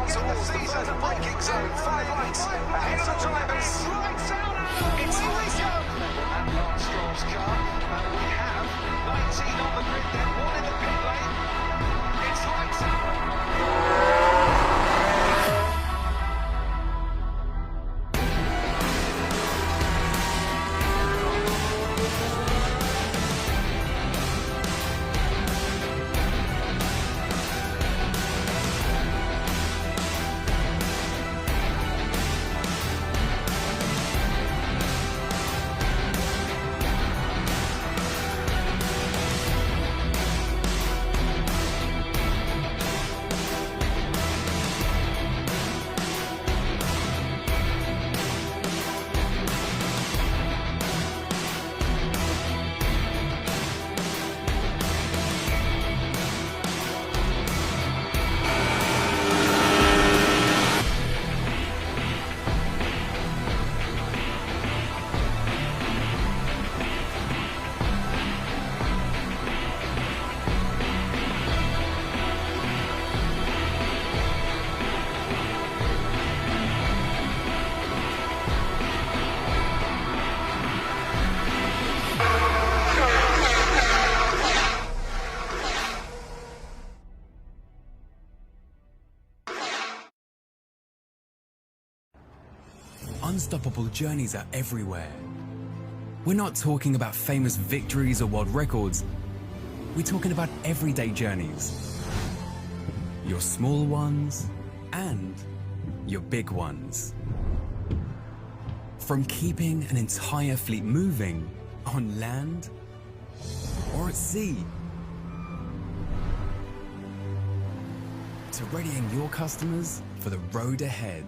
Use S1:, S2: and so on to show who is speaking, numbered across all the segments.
S1: towards the further braking zone. Far right, ahead of the drivers. It's Lawson. And Lance Stroll's car. And we have 19 on the grid, then one in the pit lane. It's lights out.
S2: Unstoppable journeys are everywhere. We're not talking about famous victories or world records. We're talking about everyday journeys. Your small ones and your big ones. From keeping an entire fleet moving on land or at sea, to readying your customers for the road ahead.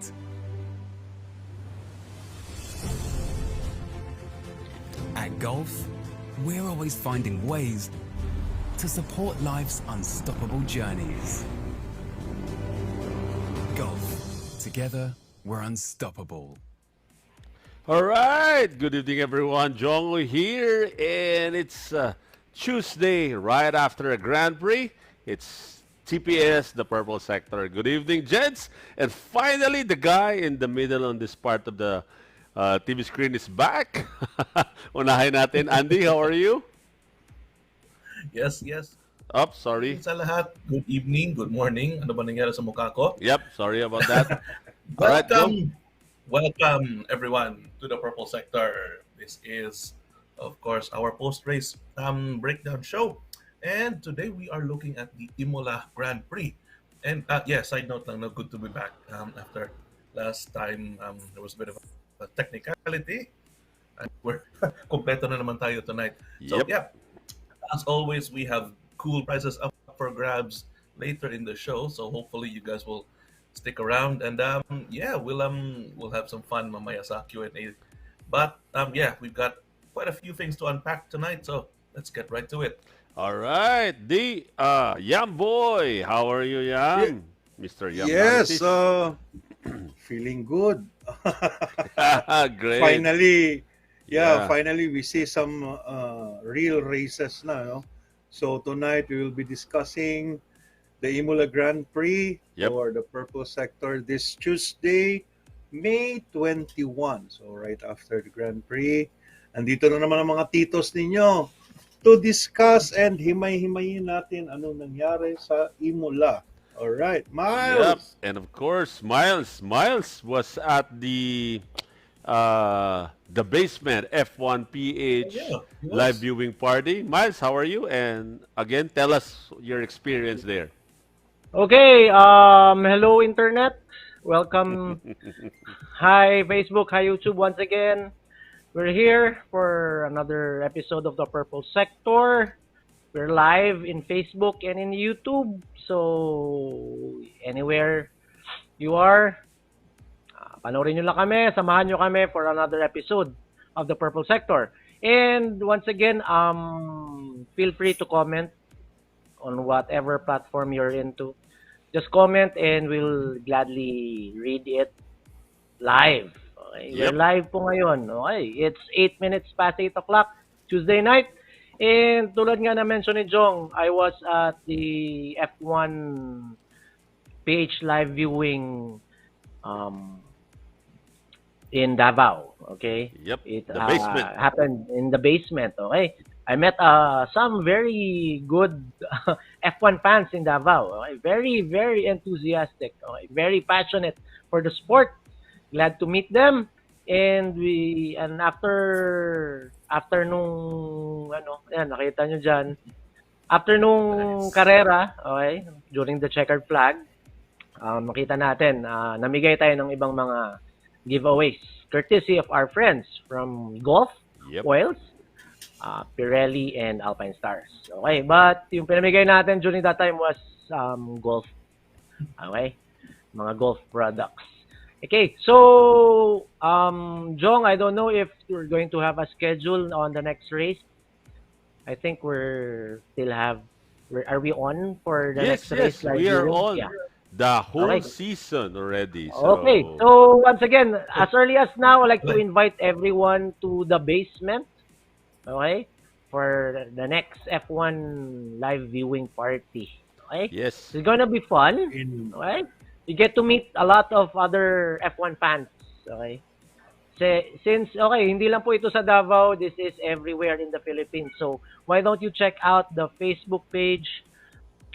S2: At Gulf, we're always finding ways to support life's unstoppable journeys. Gulf, together we're unstoppable.
S3: All right, good evening everyone. Jongwoo here, and it's Tuesday right after a Grand Prix. It's TPS, the Purple Sector. Good evening, gents. And finally, the guy in the middle on this part of the TV screen is back. Unahin natin. Andy, how are you?
S4: Yes.
S3: Up, sorry.
S4: Sa lahat, good evening, good morning. Ano ba nangyari sa mukha ko?
S3: Yep, sorry about that. All right, go.
S4: Welcome everyone to the Purple Sector. This is, of course, our post-race breakdown show. And today we are looking at the Imola Grand Prix. And side note lang, no, good to be back after last time. There was a bit of a technicality. And we're kompleto na naman tayo tonight. So
S3: Yep.
S4: yeah, as always, we have cool prizes up for grabs later in the show. So hopefully you guys will stick around, and we'll have some fun mamaya sa Q&A. But we've got quite a few things to unpack tonight, so let's get right to it.
S3: All right, the Yam Boy. How are you, Yam? Mr. Yam.
S5: Yes,
S3: Baptist?
S5: feeling good.
S3: Great.
S5: Finally,
S3: Yeah.
S5: finally we see some real races na, no? So tonight we will be discussing the Imola Grand Prix
S3: Yep.
S5: for the Purple Sector this Tuesday, May 21. So right after the Grand Prix. Andito na naman ang mga titos ninyo to discuss and himay-himayin natin anong nangyari sa Imola. All right,
S3: Yep.
S5: Miles.
S3: And of course, Miles. Miles was at the basement F1 PH
S4: Yeah, he was.
S3: live viewing party. Miles, how are you? And again, tell us your experience there.
S6: Okay, hello internet. Welcome. Hi Facebook, hi YouTube once again. We're here for another episode of the Purple Sector. We're live in Facebook and in YouTube. So, anywhere you are, panoorin nyo lang kami, samahan nyo kami for another episode of the Purple Sector. And once again, feel free to comment on whatever platform you're into. Just comment and we'll gladly read it live. Okay? We're
S3: Yep.
S6: live po ngayon. Okay? It's 8 minutes past 8 o'clock, Tuesday night. And tulad nga na mention ni Jong, I was at the F1 PH live viewing um, in Davao. Okay,
S3: Yep,
S6: it
S3: the basement.
S6: happened in the basement. Okay, I met some very good F1 fans in Davao. Okay? Very very enthusiastic. Okay? Very passionate for the sport. Glad to meet them. And after nung ano, yan nakita nyo diyan. After nung karera, okay, during the checkered flag, makita natin, namigay tayo ng ibang mga giveaways courtesy of our friends from Golf,
S3: Yep.
S6: Oils, Pirelli, and Alpine Stars. Okay, but yung pinamigay natin during that time was Golf. Okay, mga Golf products. Okay, so Jong, I don't know if we're going to have a schedule on the next race. I think are we on for the
S3: Yes,
S6: next race?
S3: yes, we are on
S6: Yeah.
S3: the whole
S6: Okay.
S3: season already. So,
S6: Okay, so once again, as early as now, I'd like to invite everyone to the basement, okay, for the next F1 live viewing party. Okay,
S3: yes,
S6: it's gonna be fun.
S5: In
S6: Okay, you get to meet a lot of other F1 fans. Okay, since okay, hindi lang po ito sa Davao, this is everywhere in the Philippines. So why don't you check out the Facebook page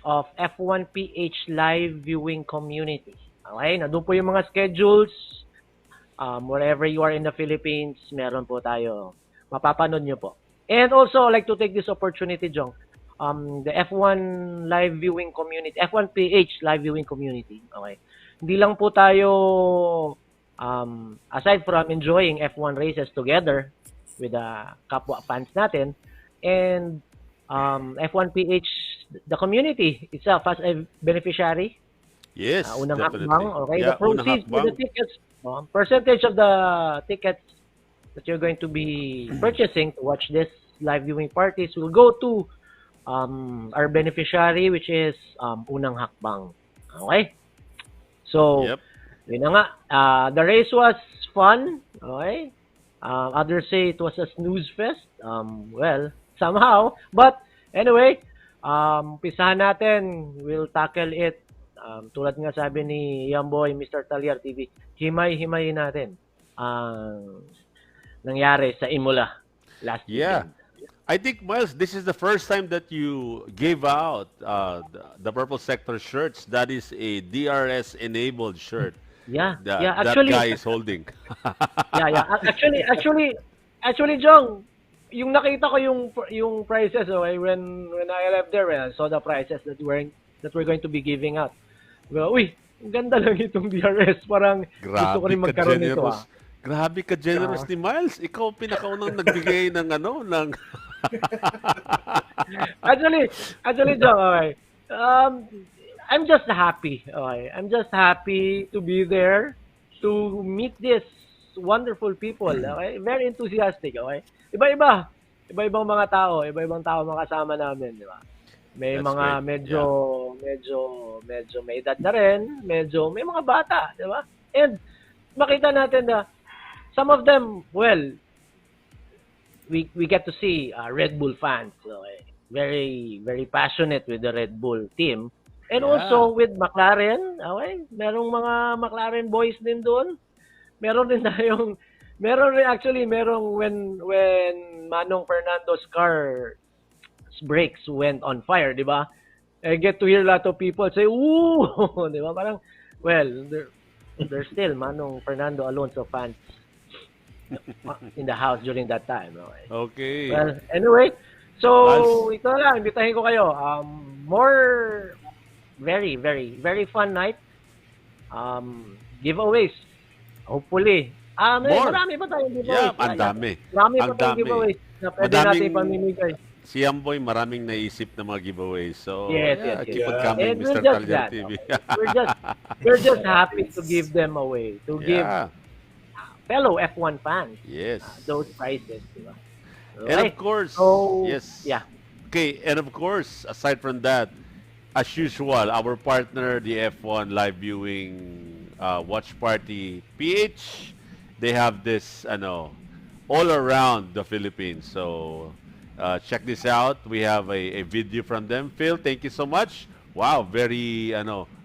S6: of F1PH live viewing community. Okay, nandun po yung mga schedules. Wherever you are in the Philippines, meron po tayo. Mapapanood nyo po. And also, I'd like to take this opportunity, Jong. The F1 live viewing community, F1PH live viewing community. Okay. Hindi lang po tayo, aside from enjoying F1 races together with the kapwa fans natin, and F1PH, the community itself as a beneficiary.
S3: yes,
S6: Unang
S3: definitely.
S6: hakbang, okay?
S3: Yeah,
S6: The proceeds
S3: unang
S6: for the
S3: hakbang.
S6: tickets, percentage of the tickets that you're going to be purchasing to watch this live viewing parties will go to our beneficiary, which is Unang Hakbang. Okay? So,
S3: Yep.
S6: yun na nga. The race was fun. Okay? Others say it was a snooze fest. Well, somehow. But, anyway, pisahan natin. We'll tackle it. Tulad nga sabi ni Yamboy, Mr. Talyar TV, himay-himayin natin ang nangyari sa Imola last
S3: Yeah.
S6: weekend.
S3: I think, Miles, this is the first time that you gave out the Purple Sector shirts. That is a DRS-enabled shirt
S6: Yeah,
S3: that,
S6: yeah,
S3: that
S6: actually,
S3: guy is holding.
S6: yeah. Actually, Jong, yung nakita ko yung prices, okay, when I left there, when I saw the prices that we're going to be giving out. Well, uy, ang ganda lang itong DRS. Parang gusto ko rin
S3: Grabe ka
S6: magkaroon nito.
S3: generous. Grabe ka generous ni Miles. Ikaw pinakaunang nagbigay ng ng
S6: Actually, Jong, okay. I'm just happy. Okay, I'm just happy to be there to meet these wonderful people. Okay, very enthusiastic. Okay, iba-ibang mga tao, iba-ibang tao mga kasama namin, di ba? May
S3: That's
S6: mga
S3: great.
S6: medyo may edad na rin, medyo may mga bata, di ba? And makita natin na some of them, well, we get to see Red Bull fans. Okay? Very, very passionate with the Red Bull team. And
S3: Yeah.
S6: also with McLaren. Okay? Merong mga McLaren boys din doon. Meron when Manong Fernando's car brakes went on fire, di ba? I get to hear a lot of people say, "Ooh!" Di ba? Parang, well, there's still Manong Fernando Alonso fans in the house during that time. Okay.
S3: Okay.
S6: Well, anyway, so
S3: Nice.
S6: ito lang, imbitahin ko kayo. More very, very, very fun night. Giveaways. Hopefully.
S3: More.
S6: Marami pa tayong giveaways.
S3: Yeah, ang dami.
S6: Marami
S3: Ang
S6: pa tayong
S3: dami.
S6: giveaways na pwede
S3: Madaming-
S6: natin pamimigay.
S3: Si Amboy maraming naisip na mga giveaways. So,
S6: Yes,
S3: yeah,
S6: yes,
S3: keep
S6: yes.
S3: on coming,
S6: And
S3: Mr.
S6: we're just
S3: Talyar
S6: that.
S3: TV.
S6: We're just happy to give them away. To give
S3: Yeah.
S6: fellow F1 fans
S3: Yes.
S6: those prizes. Diba?
S3: And of course,
S6: So,
S3: yes.
S6: yeah.
S3: Okay, and of course, aside from that, as usual, our partner, the F1 live viewing watch party PH, they have this, all around the Philippines. So, check this out. We have a video from them. Phil, thank you so much wow, very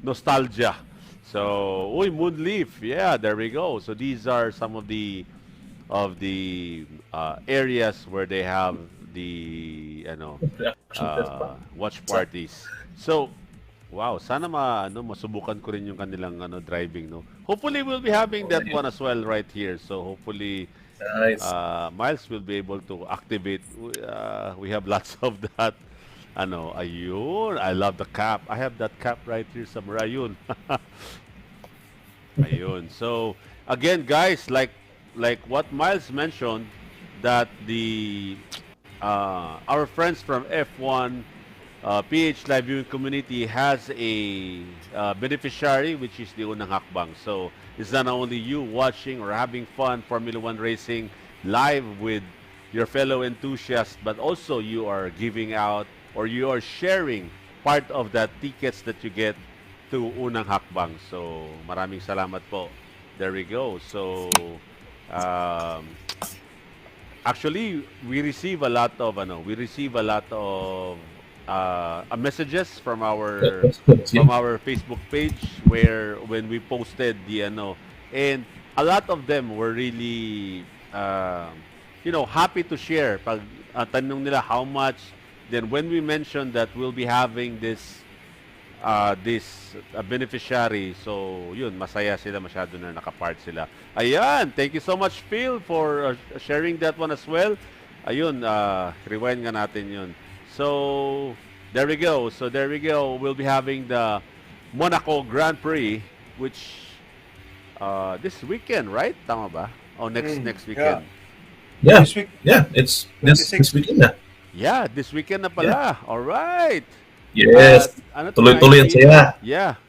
S3: nostalgia. So, uy, Moonleaf. Yeah, there we go. So these are some of the areas where they have the
S4: Reaction test pa.
S3: watch parties. So, wow, sana masubukan ko rin yung kanilang driving, no. Hopefully we'll be having that one as well right here. So hopefully
S4: Nice.
S3: Miles will be able to activate. We have lots of that. Ayun. I love the cap. I have that cap right here somewhere. Ayun. Ayun. So, again, guys, like what Miles mentioned, that the our friends from F1 PH Live Viewing Community has a beneficiary, which is the Unang Hakbang. So, it's not only you watching or having fun Formula One racing live with your fellow enthusiasts, but also you are giving out or you are sharing part of that tickets that you get to Unang Hakbang. So, maraming salamat po. There we go. So, um, actually, we receive a lot of messages from our Facebook page where when we posted the and a lot of them were really happy to share pag tanong nila how much. Then when we mentioned that we'll be having this beneficiary, so yun, masaya sila, masyado na nakapart sila. Ayan, thank you so much, Phil, for sharing that one as well. Ayun, rewind nga natin yun. So, there we go. We'll be having the Monaco Grand Prix, which this weekend, right? Tama ba? Oh, next weekend.
S4: Yeah.
S5: This week,
S4: Yeah, it's this
S5: 26.
S4: weekend na.
S3: Yeah, this weekend na pala. All right.
S4: Yes.
S3: Ano to,
S4: Tuloy-tuloy ang
S3: 19?
S4: saya.
S3: Yeah.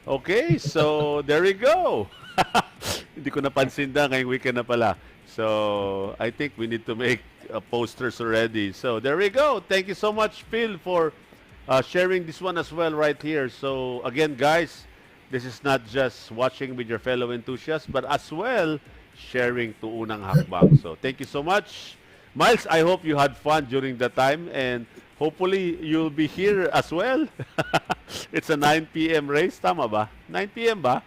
S3: Okay, so there we go. Hindi ko napansin na ngayong weekend na pala. So, I think we need to make posters already. So, there we go. Thank you so much, Phil, for sharing this one as well right here. So, again, guys, this is not just watching with your fellow enthusiasts, but as well, sharing to Unang Hakbang. So, thank you so much. Miles, I hope you had fun during the time, and hopefully you'll be here as well. It's a 9 p.m. race, tama ba? 9 p.m. ba?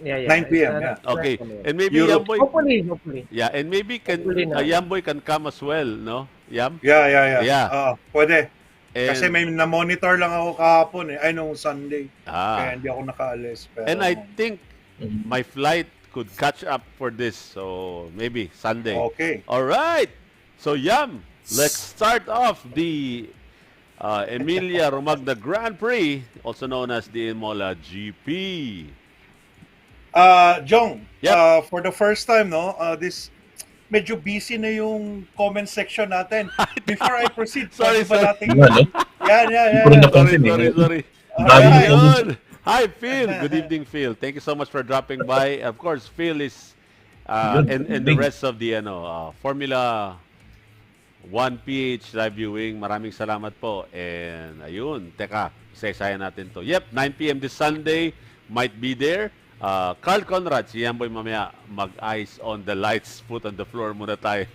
S6: Yeah.
S5: 9 p.m., yeah.
S3: Okay.
S6: Definitely.
S3: And maybe
S5: Europe.
S3: Yamboy,
S6: Hopefully.
S3: yeah, and maybe
S6: Hopefully na.
S3: Yamboy can come as well, no? Yam?
S5: Yeah.
S3: Yeah.
S5: Pwede.
S3: And,
S5: Kasi may na-monitor lang ako kahapon eh. Ay, nung Sunday. Kaya
S3: ah,
S5: hindi ako nakaalis. Pero,
S3: and I think my flight could catch up for this, so maybe Sunday.
S5: Okay.
S3: All right. So Yam, let's start off the Emilia Romagna Grand Prix, also known as the Imola GP.
S5: Jong,
S3: Yep.
S5: for the first time, no, this medyo busy na yung comment section natin. Before I proceed,
S3: Sorry,
S5: pwede ba
S3: sorry.
S5: natin?
S4: Ano?
S5: Yan.
S4: Hindi ko rin napansin eh.
S3: Sorry.
S4: Daming
S5: Alright.
S3: Ayun. Hi, Phil. Good evening, Phil. Thank you so much for dropping by. Of course, Phil is and the rest of the Formula 1 PH live viewing. Maraming salamat po. And ayun, teka, isa-isayan natin to. Yep, 9 p.m. this Sunday. Might be there. Carl Conrad, si Yamboy mamaya, mag-eyes on the lights, foot on the floor muna tayo.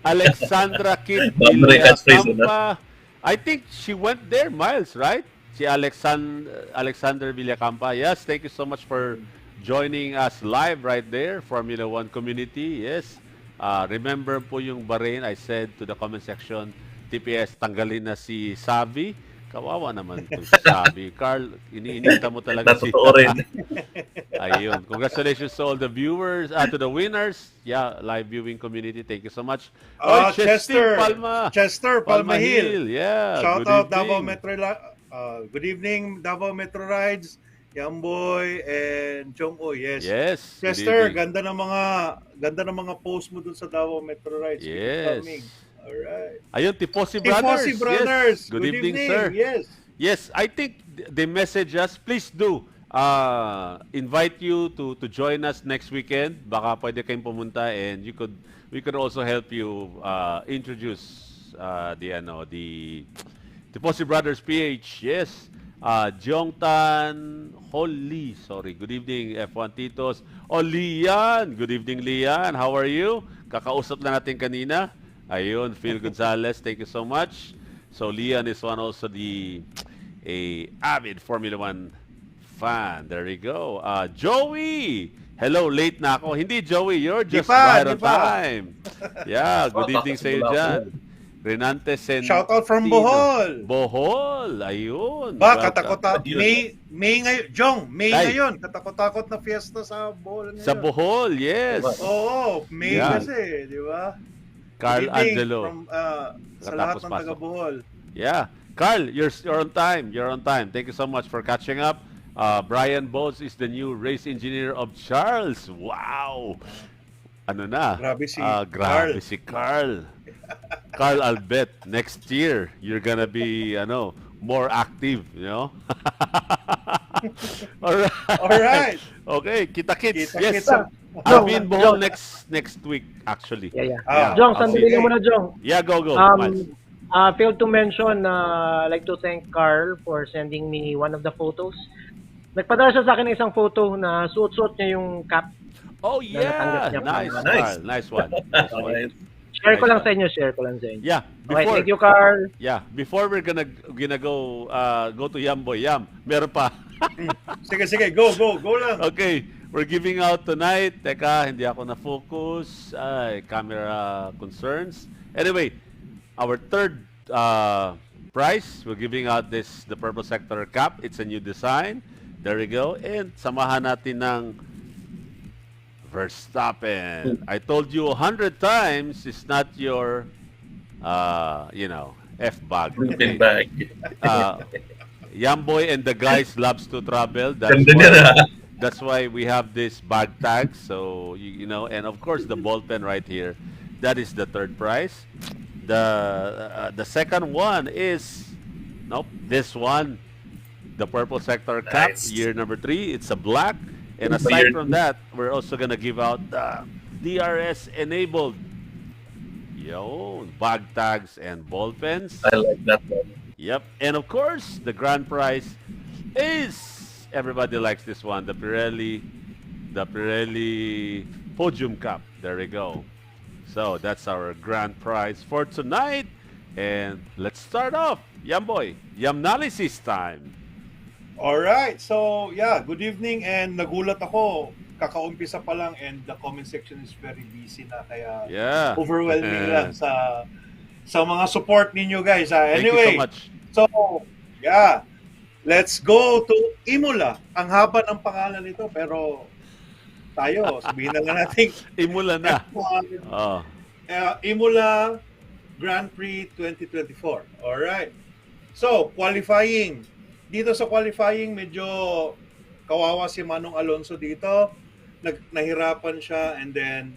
S3: Alexandra Kid
S4: Boundary catchphrase,
S3: Villacampa. I think she went there, Miles, right? Si Alexander Villacampa. Yes, thank you so much for joining us live right there, Formula 1 community. Yes. Remember po yung Bahrain, I said to the comment section, TPS, tanggalin na si Savi. Kawawa naman to si Savi. Carl, iniinita mo talaga si
S4: Natotoo rin.
S3: Ayun. Congratulations to all the viewers, to the winners. Yeah, live viewing community. Thank you so much.
S5: Chester
S3: Palma.
S5: Chester Palmahil.
S3: Yeah.
S5: Shout
S3: good
S5: out
S3: evening.
S5: Davao Metro. Good evening, Davao Metro Rides, Yamboy and Jong-Uy. Yes.
S3: Yes. good
S5: Chester,
S3: evening.
S5: ganda ng mga post mo dun sa Davao Metro Rides. Keep it
S3: Yes.
S5: coming. Alright.
S3: Ayun, Tifosi Brothers.
S5: Tifosi Brothers.
S3: Yes. Good evening, sir.
S5: Yes.
S3: Yes, I think they message us. Please do invite you to join us next weekend. Baka pwede kayong pumunta and we could also help you introduce the Tifosi Brothers PH. Yes. Jongtan Holly. Sorry. Good evening, F1 Titos. Oh, Lian. Good evening, Lian. How are you? Kakausap na natin kanina. Ayun, Phil Gonzalez. Thank you so much. So, Lian is one also the a avid Formula One fan. There you go. Joey! Hello, late na ako. Hindi, Joey, you're just
S5: pa,
S3: right
S5: di
S3: on
S5: pa.
S3: time. Yeah, good evening sa iyo dyan. Renante Sen.
S5: Shout out from Bohol.
S3: Bohol, ayun.
S5: Ba,
S3: Welcome.
S5: katakot
S4: Yun.
S5: May ngayon, Jong, May
S3: Ay.
S5: ngayon. Katakot-takot na fiesta sa Bohol ngayon.
S3: Sa Bohol, yes.
S5: Oo, May
S3: Yan.
S5: kasi, di ba?
S3: Carl
S5: Good evening
S3: Angelo.
S5: From, sa lahat
S3: Katapos
S5: ng
S3: pasok.
S5: taga Bohol.
S3: Yeah. Carl, you're on time. You're on time. Thank you so much for catching up. Brian Bowles is the new race engineer of Charles. Wow! Ano na?
S5: Grabe si
S3: grabe
S5: Carl.
S3: si Carl. Carl, I'll bet next year you're gonna be, more active,
S5: All right.
S3: Okay, kita-kits. Yes.
S5: Kita-kits.
S3: I'll be in Bohol next week, actually.
S6: Yeah.
S5: I'll
S6: Jong,
S5: see
S6: sandali
S5: you.
S6: lang muna, Jong.
S3: Yeah, go. Miles.
S6: Failed to mention, I'd like to thank Carl for sending me one of the photos. Nagpadala siya sa akin ng isang photo na suot-suot niya yung cap.
S3: Oh, yeah.
S6: natanggap niya.
S3: Nice,
S4: Nice.
S3: Carl. Nice one. Nice one.
S4: Alright.
S6: Share ko lang sa inyo.
S3: Yeah,
S6: Okay, thank you, Carl.
S3: Yeah, before we're gonna go to Yamboy. Yam, meron pa.
S5: Sige, go lang.
S3: Okay, we're giving out tonight. Teka, hindi ako na-focus. Ay, camera concerns. Anyway, our third prize, we're giving out the Purple Sector Cap. It's a new design. There we go. And samahan natin ng Verstappen. I told you 100 times, it's not your, F-bag.
S4: Sleeping bag.
S3: Yamboy and the guys loves to travel. That's
S4: Ganda niya na.
S3: That's why we have this bag tag. So and of course the ball pen right here. That is the third prize. The second one is this one, the Purple Sector Cup,
S4: Nice.
S3: year number 3. It's a black. And
S4: Year
S3: aside from that, we're also gonna give out the DRS enabled bag tags and ball pens.
S4: I like that one.
S3: Yep. And of course, the grand prize is, everybody likes this one, the Pirelli Podium Cup. There we go. So that's our grand prize for tonight. And let's start off. Yamboy, Yamnalysis time.
S5: All right. So, yeah, good evening and nagulat ako. Kakaumpisa pa lang and the comment section is very busy na kaya
S3: Yeah.
S5: overwhelming lang sa mga support ninyo guys.
S3: Thank
S5: Anyway,
S3: you so much.
S5: so, yeah. Let's go to Imola. Ang haba ng pangalan nito pero tayo, sabihin na lang natin
S3: Imula na. Oh.
S5: Imola Grand Prix 2024. All right. So, qualifying. Dito sa qualifying, medyo kawawa si Manong Alonso dito. Nahirapan siya and then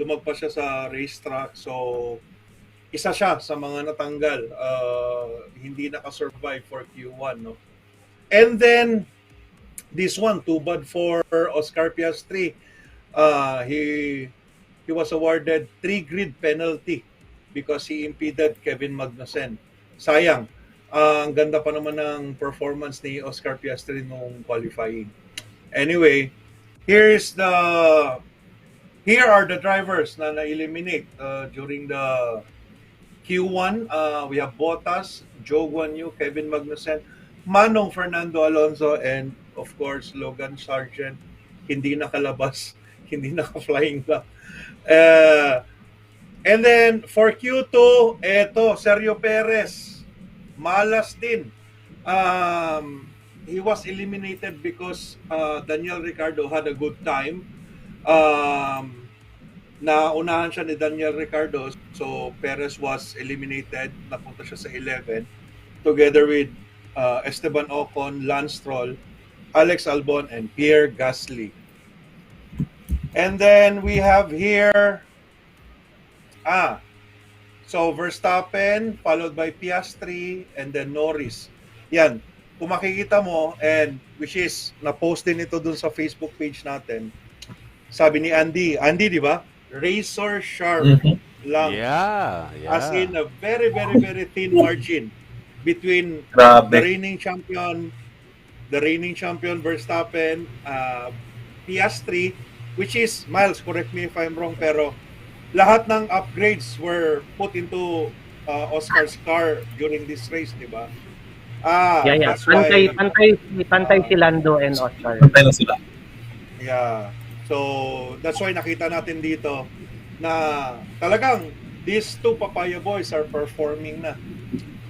S5: lumagpas siya sa racetrack. So, isa siya sa mga natanggal. Hindi nakasurvive for Q1. No? And then, this one, too bad for Oscar Piastri. He was awarded 3-grid penalty because he impeded Kevin Magnussen. Sayang. Ang ganda pa naman ng performance ni Oscar Piastri nung qualifying. Anyway, here are the drivers na na-eliminate during the Q1. We have Bottas, Zhou Guanyu, Kevin Magnussen, Manong Fernando Alonso, and of course, Logan Sargent. Hindi nakalabas, hindi naka-flying lap. And then, for Q2, eto, Sergio Perez. Malas din. He was eliminated because Daniel Ricciardo had a good time. Naunahan siya ni Daniel Ricciardo. So, Perez was eliminated. Napunta siya sa 11. Together with Esteban Ocon, Lance Stroll, Alex Albon, and Pierre Gasly. And then we have here so Verstappen followed by Piastri and then Norris. Yan, kung makikita mo, and which is na-post din ito dun sa Facebook page natin. Sabi ni Andy, di ba? Razor sharp lang.
S3: Yeah.
S5: As in a very, very, very thin margin between
S4: Grabe.
S5: the reigning champion Verstappen, Piastri, which is, Miles, correct me if I'm wrong, pero lahat ng upgrades were put into Oscar's car during this race, di ba?
S6: Yeah.
S5: That's why,
S6: Pantay si Lando and Oscar.
S4: Pantay na sila.
S5: yeah. So, that's why nakita natin dito na talagang these two Papaya Boys are performing na.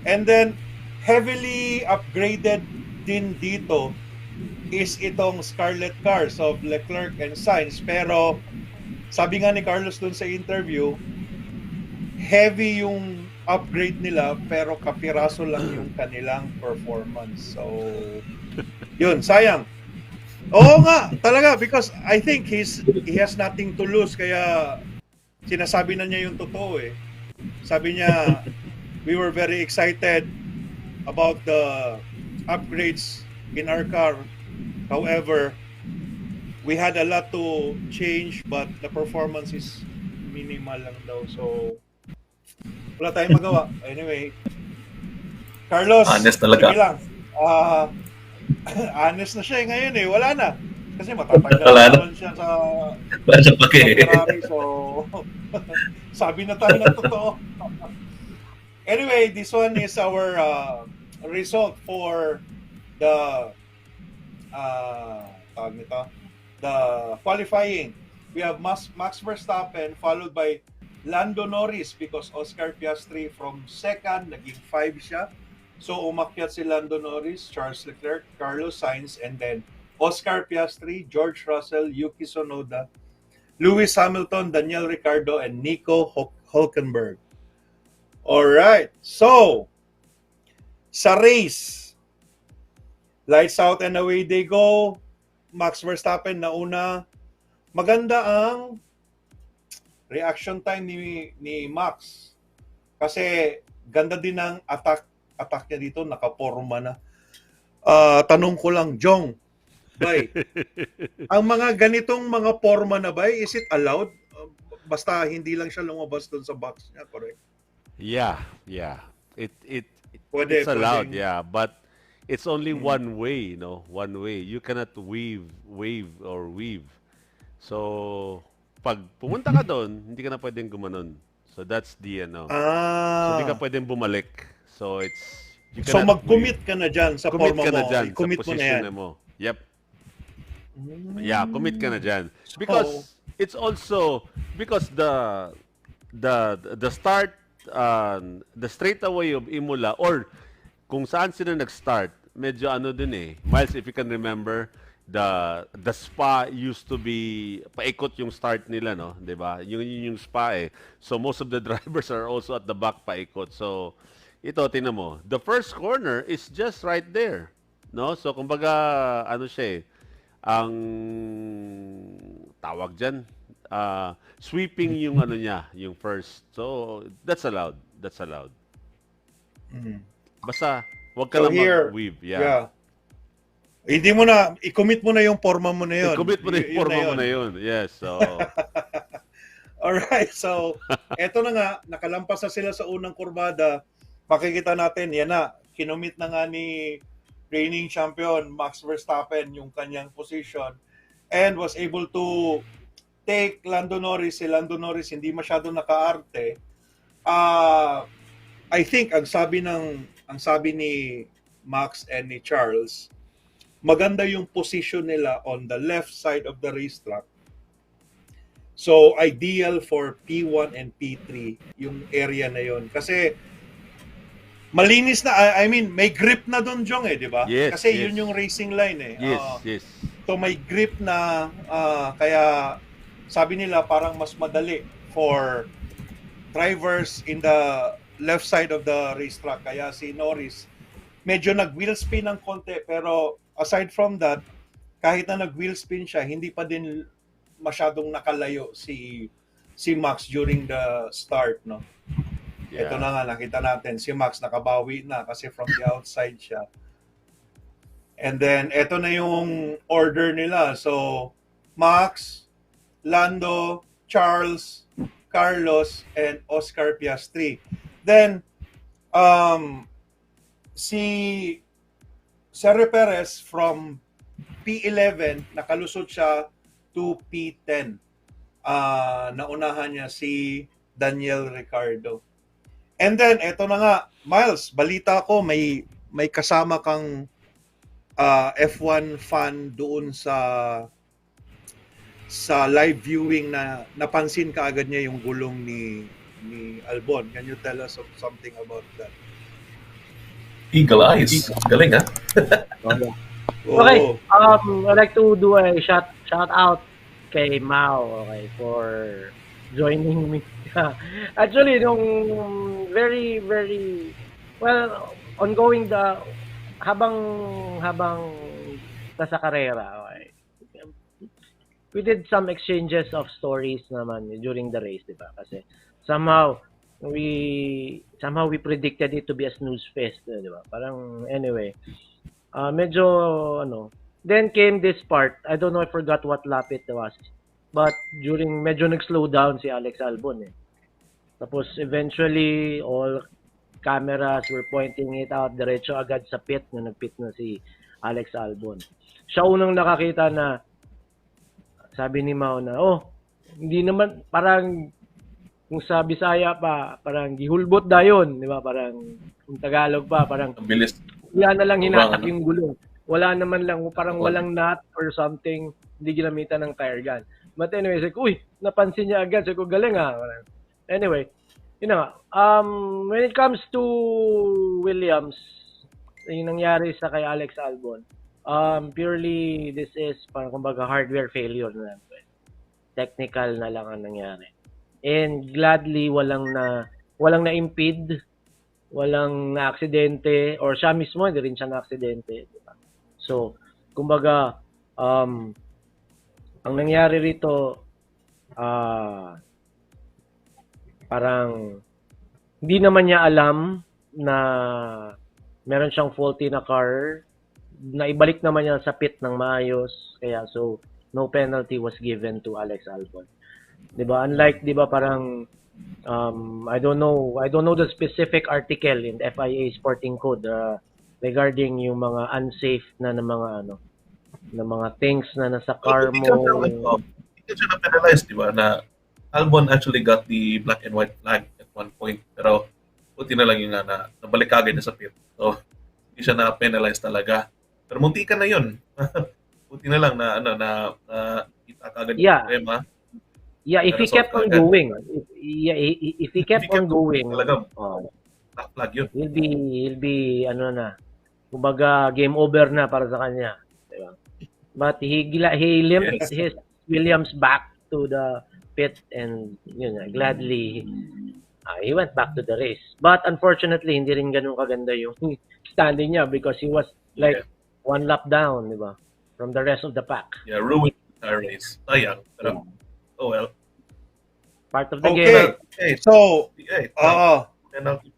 S5: And then, heavily upgraded din dito is itong Scarlet Cars of Leclerc and Sainz. Pero, sabi nga ni Carlos dun sa interview, heavy yung upgrade nila pero kapiraso lang yung kanilang performance. So, yun, sayang. Oo nga, talaga, because I think he has nothing to lose, kaya sinasabi na niya yung totoo eh. Sabi niya, we were very excited about the upgrades in our car. However, we had a lot to change but the performance is minimal lang daw. So, wala tayong magawa. Anyway, Carlos,
S4: Honest talaga.
S5: sige lang. Honest na siya ngayon eh. Wala na. Kasi matatanggal
S4: Wala na.
S5: naman siya sa
S4: Wala siya pake.
S5: Ferrari. So, sabi na tayo ng totoo. Anyway, this one is our result for the tawag nito, the qualifying. We have Max Verstappen followed by Lando Norris because Oscar Piastri from second, naging 5 siya. So umakyat si Lando Norris, Charles Leclerc, Carlos Sainz, and then Oscar Piastri, George Russell, Yuki Tsunoda, Lewis Hamilton, Daniel Ricciardo, and Nico Hülkenberg. Alright, so sa race, lights out and away they go. Max Verstappen na una. Maganda ang reaction time ni Max. Kasi ganda din ang attack niya dito, nakaporma na. Tanong ko lang, Jong, bay, ang mga ganitong mga porma na bay, is it allowed? Basta hindi lang siya lumabas doon sa box niya, correct?
S3: Yeah.
S5: Pwede,
S3: It's allowed,
S5: pwedeng-
S3: yeah, but it's only one way, one way. You cannot wave. So, pag pumunta ka doon, hindi ka na pwedeng gumanon. So that's the So hindi ka pwedeng bumalik. So you
S5: So
S3: cannot
S5: mag-commit
S3: wave.
S5: ka na dyan sa
S3: Commit
S5: porma
S3: ka na
S5: mo.
S3: dyan
S5: I-commit
S3: sa
S5: mo na
S3: position
S5: yan.
S3: mo. Yep. Yeah, commit ka na dyan.
S5: So-
S3: Because it's also because the start the straightaway of Imola or kung saan sila nag-start, medyo ano din eh. Miles, if you can remember, the Spa used to be paikot yung start nila, no? 'Di ba? Yung Spa eh. So most of the drivers are also at the back paikot. So ito tingnan mo, the first corner is just right there, no? So kumbaga ano siya eh, ang tawag diyan, sweeping yung ano niya, yung first. So that's allowed. Basta wag ka
S5: So
S3: lang
S5: here,
S3: mag-weave.
S5: yeah. Hindi mo na, i-commit mo na yung porma mo na yun.
S3: I-commit mo na yung
S5: Yun
S3: forma mo na yun. Yes. So,
S5: Alright, so eto na nga, nakalampas na sila sa unang kurbada. Makikita natin, yan na, kinumit na nga ni reigning champion Max Verstappen yung kanyang position and was able to take Lando Norris. Si Lando Norris hindi masyado nakaarte. I think ang sabi ni Max and ni Charles, maganda yung position nila on the left side of the racetrack. So, ideal for P1 and P3 yung area na yon. Kasi, malinis na, I mean, may grip na doon, Jong eh, di ba?
S3: Yes,
S5: Kasi
S3: yes.
S5: yun yung racing line eh.
S3: yes.
S5: So, may grip na, kaya sabi nila parang mas madali for drivers in the left side of the racetrack. Kaya si Norris, medyo nag-wheel spin ng konti, pero aside from that, kahit na nag-wheel spin siya, hindi pa din masyadong nakalayo si Max during the start, no?
S3: Yeah.
S5: Ito na nga, nakita natin, si Max nakabawi na kasi from the outside siya. And then, ito na yung order nila. So, Max, Lando, Charles, Carlos, and Oscar Piastri. Then, si Sergio Perez from P11, nakalusot siya to P10. Naunahan niya si Daniel Ricciardo. And then, eto na nga, Miles, balita ko, may may kasama kang F1 fan doon sa live viewing na napansin ka agad niya yung gulong ni Albon. Can you tell us something about that?
S4: Eagle eyes. Galing, ha?
S6: Okay,
S5: Oo.
S6: I'd like to do a shout out kay Mao, okay, for joining me. Actually, nung very well ongoing habang nasa karera, okay, we did some exchanges of stories naman during the race, di ba? Kasi somehow we predicted it to be a snooze fest, di ba? Parang anyway, medyo then came this part. I don't know, I forgot what lap it was. But medyo nag-slow down si Alex Albon eh. Tapos eventually all cameras were pointing it out diretso agad sa pit na nag-pit na si Alex Albon. Siya unang nakakita na sabi ni Mao na, hindi naman, parang kung sa Bisaya pa, parang gihulbot dayon, di ba? Parang kung Tagalog pa, parang
S4: Ang bilis.
S6: wala na lang hinatak
S4: Ano?
S6: yung gulong. Wala naman lang, parang walang nut or something, hindi ginamitan ng tire gun. But anyway, sabi ko, napansin niya agad. Sabi ko, galing ha. Anyway, yun na nga. When it comes to Williams, yung nangyari sa kay Alex Albon, purely this is parang kumbaga hardware failure na lang. Technical na lang ang nangyari. And gladly, walang na-impede, walang na-aksidente, or siya mismo, hindi rin siya na-aksidente. Diba? So, kumbaga, ang nangyari rito, parang hindi naman niya alam na meron siyang faulty na car, na ibalik naman niya sa pit ng maayos, kaya so no penalty was given to Alex Albon. 'Di ba? Unlike 'di ba parang I don't know the specific article in FIA Sporting Code regarding yung mga unsafe na mga things na nasa car mo.
S4: Hindi siya na-penalize, di ba? Na Albon actually got the black and white flag at one point. Pero buti na lang yung na nabalik agad na sa pit. So, hindi siya na-penalize talaga. Pero muntikan na yun. Buti na lang na kita agad yung problema.
S6: Yeah, if he kept on going, if he kept on going,
S4: talaga, black flag yun.
S6: he'll be kumbaga game over na para sa kanya, diba? But he limped his Williams back to the pit and gladly he went back to the race. But unfortunately, hindi rin ganun kaganda yung standing niya because he was like one lap down, diba? From the rest of the pack.
S4: Yeah, ruined the race. Sayang. Pero, oh well.
S6: Part of the game.
S4: Okay.
S5: So,
S4: Penalty.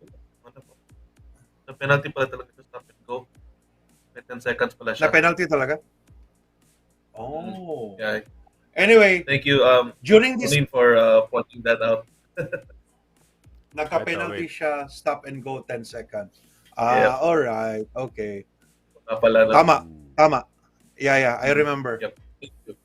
S4: The penalty pala talaga sa stop and go. May 10 seconds pala siya.
S5: na penalty talaga? Oh.
S4: Yeah.
S5: Anyway,
S4: Thank you,
S5: during this
S4: Colleen, for pointing that out.
S5: naka-penalty siya, stop and go 10 seconds.
S4: Yep.
S5: All right. Okay.
S4: Pala na.
S5: Tama. Yeah, I remember.
S4: Yep. Thank you.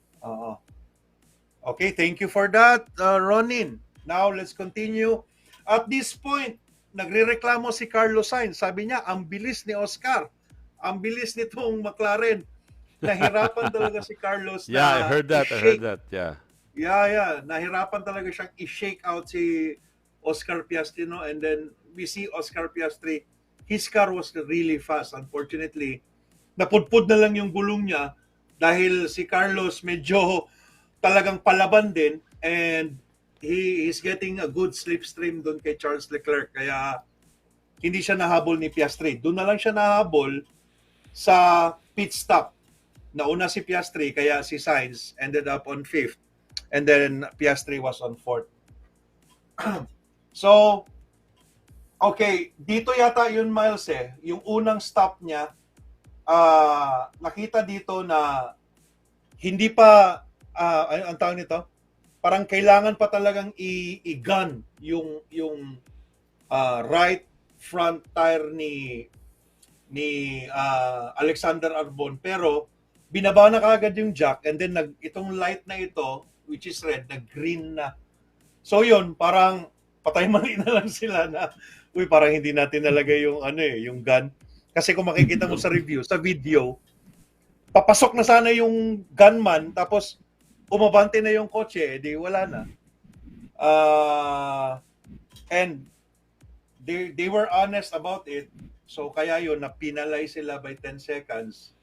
S5: Okay, thank you for that, Ronin. Now, let's continue. At this point, nagrereklamo si Carlos Sainz. Sabi niya, ang bilis ni Oscar. Ang bilis nitong McLaren. Nahirapan talaga si Carlos na
S3: Yeah, I heard that.
S5: i-shake.
S3: Yeah.
S5: Yeah. Nahirapan talaga siyang i-shake out si Oscar Piastri, no? And then we see Oscar Piastri. His car was really fast. Unfortunately, napudpud na lang yung gulong niya dahil si Carlos medyo talagang palaban din and he is getting a good slipstream doon kay Charles Leclerc. Kaya hindi siya nahabol ni Piastri. Doon na lang siya nahabol sa pit stop. Nauna si Piastri, kaya si Sainz ended up on 5th. And then Piastri was on 4th. So, okay, dito yata yun, Miles, yung unang stop niya, nakita dito na hindi pa, ang tawag nito, parang kailangan pa talagang i-gun yung right front tire ni Alexander Albon, pero binaba na kaagad yung jack and then itong light na ito, which is red, nag-green na. So yun, parang patay mali na lang sila na parang hindi natin nalagay yung yung gun. Kasi kung makikita mo sa review, sa video, papasok na sana yung gunman, tapos umabante na yung kotse, edi wala na. And they were honest about it. So kaya yun, na-penalize sila by 10 seconds.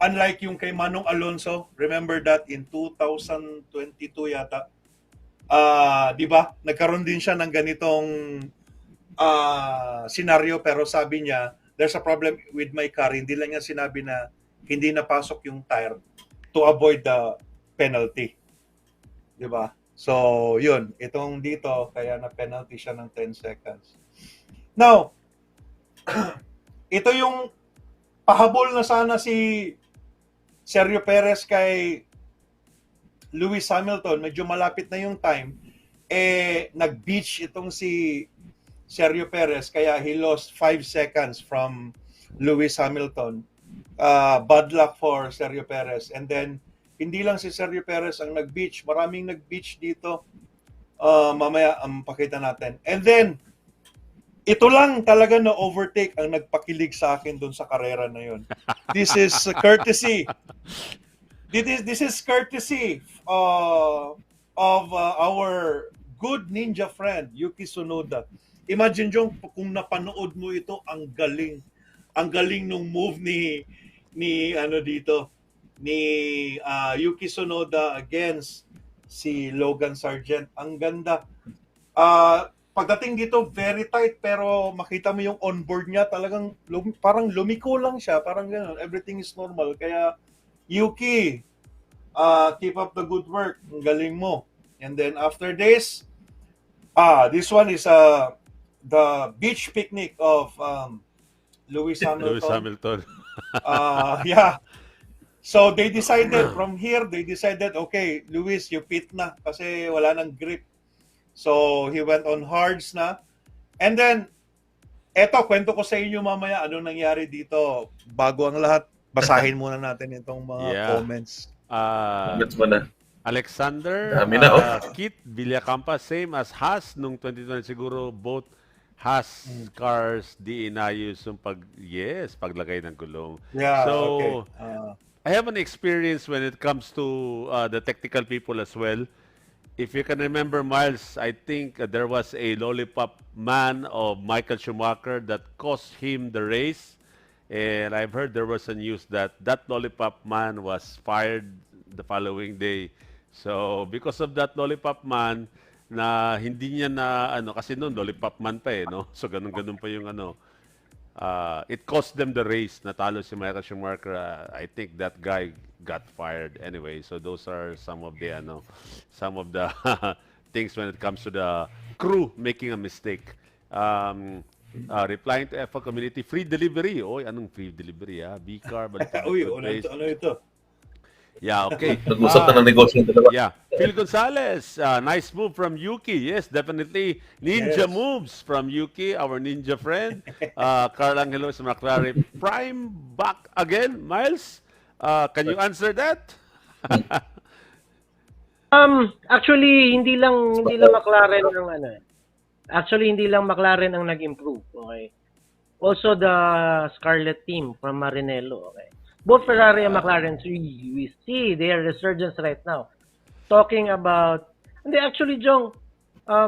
S5: Unlike yung kay Manong Alonso, remember that in 2022 yata, di ba? Nagkaroon din siya ng ganitong scenario, pero sabi niya, there's a problem with my car. Hindi lang niya sinabi na hindi napasok yung tire to avoid the penalty. Di ba? So, yun. Itong dito, kaya na penalty siya ng 10 seconds. Now, ito yung pahabol na sana si Sergio Perez kay Lewis Hamilton. Medyo malapit na yung time. Nag-beach itong si Sergio Perez, kaya he lost 5 seconds from Lewis Hamilton. Bad luck for Sergio Perez. And then, hindi lang si Sergio Perez ang nag-beach. Maraming nag-beach dito. Mamaya, pakita natin. And then, ito lang talaga na overtake ang nagpakilig sa akin doon sa karera na yun. This is courtesy. This is courtesy of our good ninja friend, Yuki Tsunoda. Imagine Jong, kung napanood mo ito, ang galing. Ang galing nung move ni Yuki Tsunoda against si Logan Sargent. Ang ganda. Pagdating dito, very tight, pero makita mo yung onboard niya, talagang parang lumiko lang siya, parang gano'n. Everything is normal. Kaya, Yuki, keep up the good work. Ang galing mo. And then after this one is the beach picnic of Lewis Hamilton.
S3: Lewis Hamilton.
S5: Yeah. So they decided from here, okay, Lewis, you pit na kasi wala nang grip. So he went on hards na. And then, eto, kwento ko sa inyo mamaya anong nangyari dito. Bago ang lahat, basahin muna natin itong mga comments.
S4: Gets mo na.
S3: Alexander,
S4: Dami na,
S3: Kit Villacampa, same as Haas nung 2020 siguro, both Haas cars di inayos yung paglagay ng gulong.
S5: Yeah,
S3: so,
S5: okay.
S3: I have an experience when it comes to the technical people as well. If you can remember, Miles, I think there was a lollipop man of Michael Schumacher that cost him the race. And I've heard there was a news that lollipop man was fired the following day. So, because of that lollipop man, na hindi niya na, kasi noon, lollipop man pa no? So, ganun pa yung it cost them the race. Natalo si Michael Schumacher. I think that guy got fired anyway. So those are some of the things when it comes to the crew making a mistake. Replying to FA community, free delivery. Oy, anong free delivery B-car,
S5: Uy, ano ito?
S3: Yeah, okay.
S4: Nag-usap na ng negosyo yung dalawa.
S3: Yeah. Phil Gonzalez, nice move from Yuki. Yes, definitely. Ninja moves from Yuki, our ninja friend. Carl Angelo sa McLaren. Prime back again, Miles? Can you answer that?
S6: Actually hindi lang McLaren ang Actually hindi lang McLaren ang nag-improve, okay? Also the Scarlet team from Maranello, okay? Both Ferrari and McLaren, we see their resurgence right now. Talking about, actually, Jong,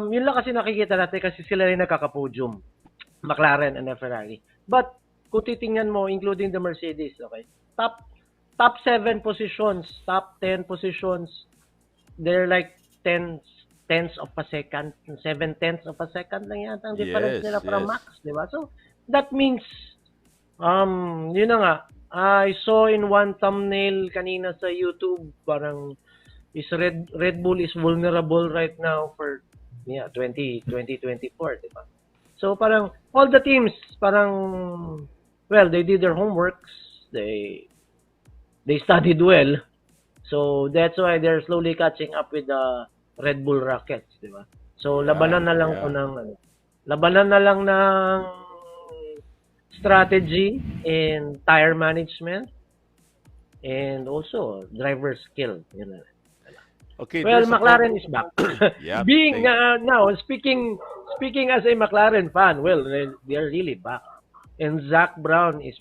S6: yun lang kasi nakikita natin kasi sila rin nagkaka-podium, McLaren and Ferrari. But, kung titingnan mo, including the Mercedes, okay, top 7 positions, top 10 positions, they're like tenths of a second, 7/10 of a second lang yata ang difference nila from Max, di ba? So, that means, yun na nga, I saw in one thumbnail kanina sa YouTube, parang Red Bull is vulnerable right now for 2024, di ba? So parang all the teams parang they did their homeworks, they studied well. So that's why they're slowly catching up with the Red Bull Rockets, di ba? So labanan na lang ng strategy and tire management and also driver skill.
S3: Okay.
S6: Well, McLaren is back.
S3: Yeah,
S6: Being now speaking as a McLaren fan, well, they're really back. And Zach Brown is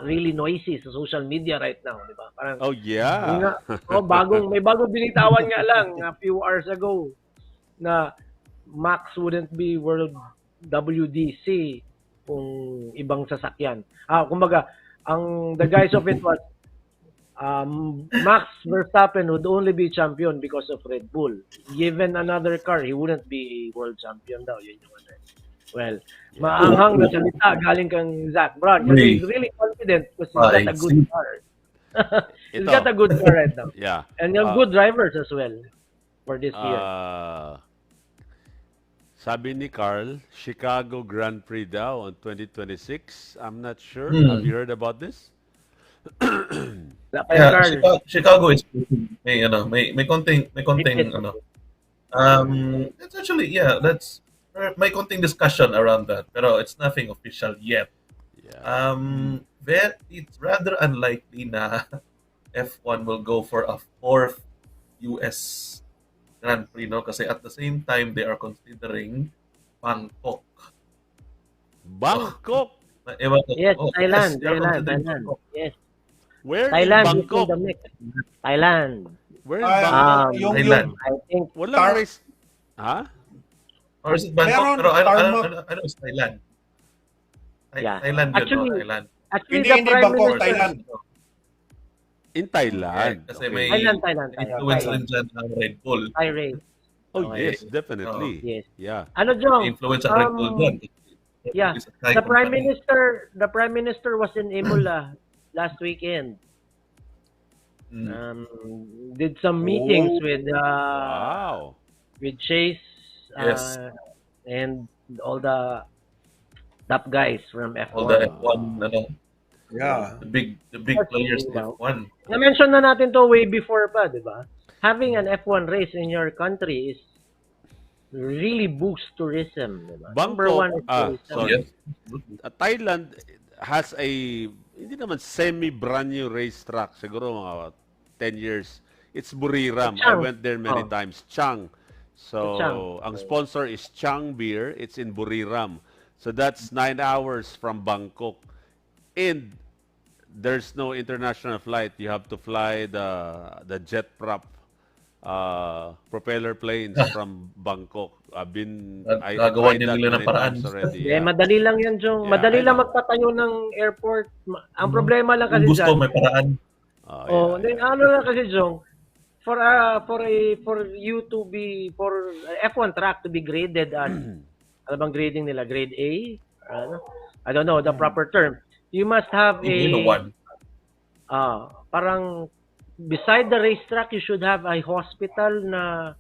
S6: really noisy sa social media right now, di ba? Parang,
S3: Oh,
S6: yun
S3: yeah.
S6: nga, may bagong binitawan nga lang a few hours ago na Max wouldn't be World WDC kung ibang sasakyan. Kumbaga, the guise of it was Max Verstappen would only be champion because of Red Bull. Given another car, he wouldn't be world champion daw. Yun yung ano. Well, maanghang na salita galing kang Zach Brown. Kasi he's really confident because he's got a good car. He's
S3: Ito.
S6: got a good car right now.
S3: Yeah.
S6: And yung good drivers as well for this year.
S3: Sabi ni Carl, Chicago Grand Prix daw on 2026. I'm not sure. Have you heard about this?
S6: Wala pa yung car.
S4: Chicago is may konting it's actually that's may konting discussion around that, pero it's nothing official yet.
S3: Yeah.
S4: It's rather unlikely na F1 will go for a fourth US Grand Prix, no? Kasi at the same time they are considering Bangkok.
S3: Bangkok.
S4: Ewan ko.
S6: Yes,
S4: Oh,
S6: Thailand.
S4: they are considering
S6: Thailand.
S4: Bangkok.
S6: Yes.
S3: Where
S6: Thailand
S3: in
S6: is in
S3: Bangkok?
S6: the mix. Thailand.
S3: Where in
S5: Ah,
S3: Bangkok?
S5: yung
S4: Thailand.
S6: I think
S3: Walang
S5: Tar-
S3: race. Ha?
S4: Or is it Bangkok?
S5: Meron,
S4: Pero I
S5: tarmac.
S4: know it's Thailand.
S6: Yeah.
S4: Thailand yun,
S6: Actually,
S4: no? Thailand.
S6: actually
S5: Hindi,
S6: the
S5: hindi
S6: Prime
S5: Bangkok,
S6: Minister
S5: Thailand.
S3: In Thailand.
S4: Kasi
S3: Okay.
S4: may
S6: Thailand.
S4: influence rin dyan ng Red Bull.
S6: Thai race.
S3: Oh,
S6: Okay.
S3: yes, definitely.
S6: Yes.
S3: Yeah.
S6: Ano Jong?
S4: Influence ng Red Bull dyan.
S6: Yeah.
S4: It's a Thai
S6: The Prime
S4: company.
S6: Minister was in Imola last weekend.
S4: Mm.
S6: Did some meetings
S3: Wow.
S6: with Chase
S4: Yes.
S6: and all the top guys from F1.
S4: All the F1,
S5: Yeah.
S4: the big players in F1.
S6: Na-mention na natin to way before pa, di ba? Having an F1 race in your country is really boosts tourism. Di ba? Number
S3: Bangkok,
S6: one is tourism.
S3: sorry.
S4: Yes.
S3: Thailand has a, hindi naman semi-brand new racetrack. Siguro mga 10 years. It's Buriram. I
S6: Chang.
S3: went there many
S6: Oh.
S3: times. Chang. So,
S6: Chang.
S3: ang sponsor is Chang Beer. It's in Buriram. So, that's 9 hours from Bangkok. And there's no international flight. You have to fly the jet prop propeller planes from Bangkok. I
S4: Gagawa
S3: tried
S4: din
S3: that
S4: nila ng
S3: many
S4: paraan.
S3: times already.
S6: Yeah, madali lang yan, Jong.
S3: Yeah,
S6: Madali
S3: I
S6: lang
S3: know.
S6: magpatayo ng airport. Ang problema lang
S4: Kung
S6: kasi
S4: gusto,
S6: dyan,
S4: may paraan.
S6: oh, then ano lang kasi Jong, for you to be for F1 track to be graded as ano bang grading nila, grade A? Ano? I don't know the proper term. You must have
S4: You know one.
S6: parang beside the racetrack you should have a hospital na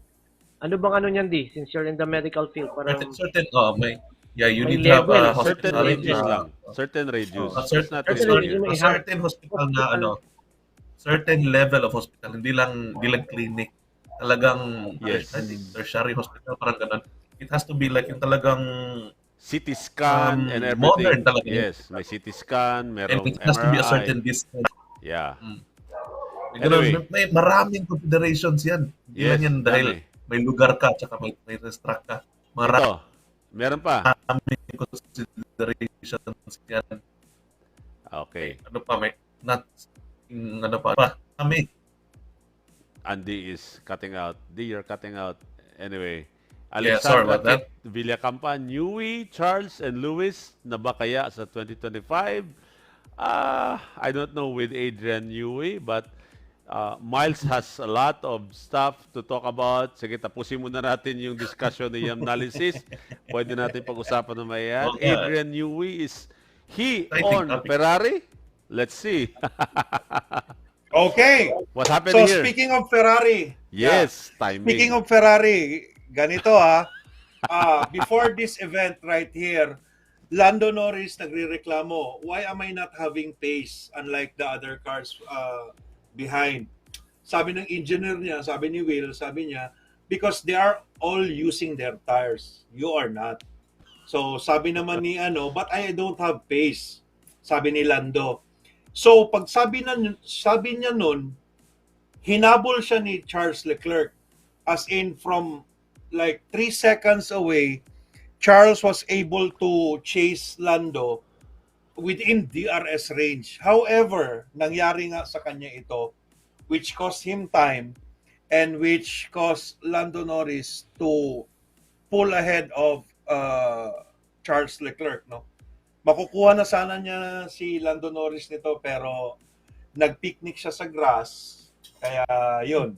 S6: ano bang ano niyan di since you're in the medical field parang
S4: Certain, you
S6: may
S4: need to have
S6: level,
S4: a
S3: certain
S4: hospital.
S3: radius
S4: na-
S3: lang. Certain radius.
S4: A
S3: It's not
S6: certain
S3: really
S6: radius.
S3: here.
S4: a certain hospital na certain level of hospital, hindi lang clinic. Talagang
S3: Yes.
S4: I think tertiary hospital, parang ganun. It has to be like yung talagang
S3: CT scan and everything.
S4: modern talaga yun.
S3: Yes, may CT scan,
S4: and
S3: merong
S4: it has to be a
S3: MRI.
S4: certain distance.
S3: Yeah.
S4: Ganun, may maraming considerations yan. Hindi
S3: Yes,
S4: lang yan dahil
S3: dami.
S4: may lugar ka tsaka may racetrack ka. Maraming
S3: Ito, meron pa.
S4: considerations yan.
S3: Okay.
S4: Ano pa, may ano pa, kami.
S3: Andy is cutting out. D, you're cutting out. Anyway.
S4: Yeah, sorry
S3: Alexandra
S4: about that.
S3: Kit Villacampa, Newey, Charles, and Lewis na ba kaya sa 2025? I don't know with Adrian Newey, but Miles has a lot of stuff to talk about. Sige, tapusin muna natin yung discussion ni analysis. Pwede natin pag-usapan na may yan.
S4: Okay.
S3: Adrian Newey, is he
S4: Exciting
S3: on
S4: topic.
S3: Ferrari? Let's see.
S5: Okay.
S3: What
S5: So
S3: happened here?
S5: speaking of Ferrari,
S3: Yes, timing.
S5: speaking of Ferrari, ganito before this event right here, Lando Norris nagrereklamo, why am I not having pace unlike the other cars behind? Sabi ng engineer niya, sabi ni Will, sabi niya, because they are all using their tires. You are not. So sabi naman ni but I don't have pace. Sabi ni Lando. So pag sabi niya nun, hinabol siya ni Charles Leclerc. As in from like 3 seconds away, Charles was able to chase Lando within DRS range. However, nangyari nga sa kanya ito, which cost him time and which caused Lando Norris to pull ahead of Charles Leclerc, no? Makukuha na sana niya si Lando Norris nito pero nag-picnic siya sa grass. Kaya yun.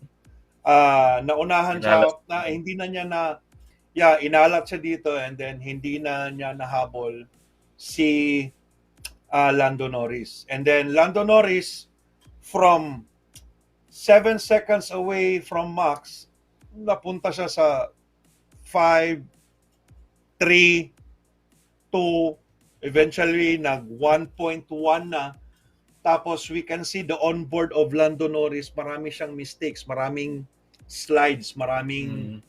S5: Naunahan siya na hindi na niya inalat siya dito and then hindi na niya nahabol si Lando Norris. And then Lando Norris from 7 seconds away from Max, napunta siya sa 5, 3, 2, eventually nag 1.1 na. Tapos we can see the onboard of Lando Norris, marami siyang mistakes, maraming slides, maraming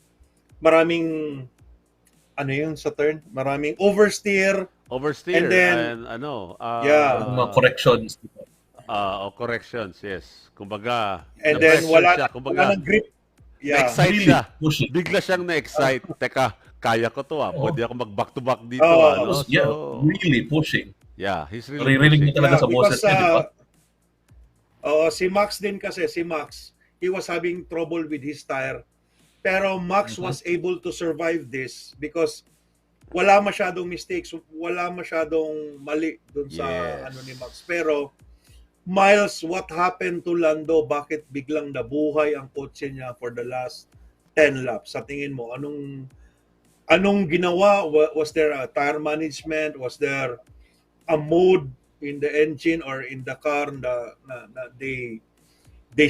S5: ano yun sa turn? Maraming oversteer.
S3: Oversteer
S5: And then,
S4: Mga corrections.
S3: Corrections, yes. Kumbaga,
S5: and then
S3: na-pressure siya.
S5: wala ng grip. Yeah.
S3: Na-excite
S4: Really
S3: siya.
S4: pushing.
S3: Bigla siyang na-excite. Teka, kaya ko to Pwede ako mag-back-to-back dito
S5: Oo.
S4: Yeah, really pushing.
S3: Yeah, he's really
S4: Naririnig
S3: pushing.
S4: mo talaga sa boses niya, di ba?
S5: Si Max din kasi, he was having trouble with his tire. Pero Max was able to survive this because wala masyadong mistakes, wala masyadong mali dun sa
S3: Yes.
S5: ni Max. Pero Miles, what happened to Lando? Bakit biglang nabuhay ang kotse niya for the last 10 laps? Sa tingin mo, anong ginawa? Was there a tire management? Was there a mode in the engine or in the car na they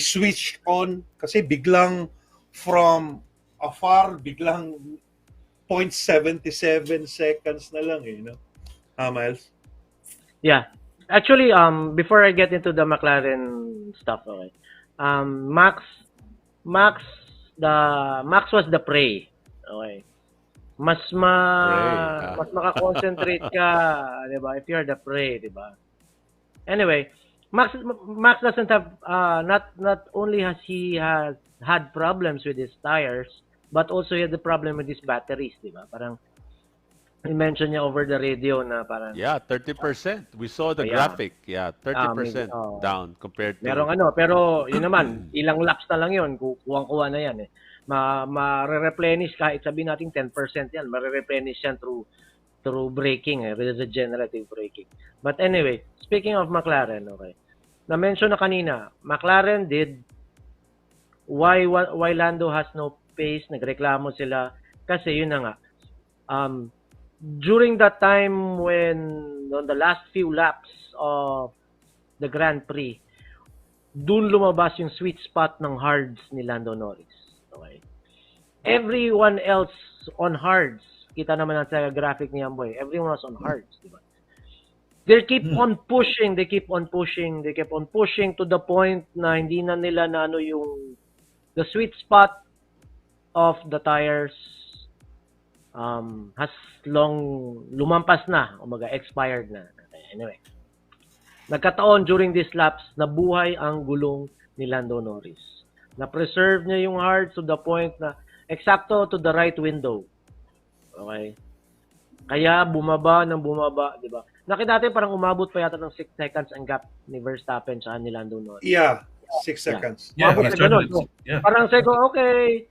S5: switched on? Kasi biglang from afar, biglang 0.77 seconds na lang no? Miles?
S6: Yeah. Actually, before I get into the McLaren stuff, okay. Max was the prey. Okay. Mas maka-concentrate ka, 'di ba? If you're the prey, 'di ba? Anyway, Max doesn't have not only has he had problems with his tires, but also he had the problem with his batteries, 'di ba? Parang i-mention niya over the radio na parang
S3: 30%. We saw the graphic. 30% down compared to
S6: pero yun naman, ilang laps na lang yun, kuwang-kuha na yan ma-replenish kahit sabihin natin 10% yan, ma-replenish yan through braking regenerative braking. But anyway, speaking of McLaren, okay. Na-mention na kanina, McLaren did why Lando has no pace, nagreklamo sila kasi yun na nga. During that time when on the last few laps of the Grand Prix, dun lumabas yung sweet spot ng hards ni Lando Norris. Okay. Everyone else on hards, kita naman sa graphic ni Amboy, everyone was on hards, di ba? They keep on pushing to the point na hindi na nila na yung the sweet spot of the tires has long lumampas na, expired na. Anyway, nagkataon during these laps, nabuhay ang gulong ni Lando Norris. Na-preserve niya yung hard to the point na eksakto to the right window. Okay? Kaya bumaba, di ba? Nakita natin parang umabot pa yata ng 6 seconds ang gap ni Verstappen sa ni Lando Norris.
S5: Yeah, 6 seconds.
S4: Yeah,
S6: Umabot na ganun. So, parang say ko, okay,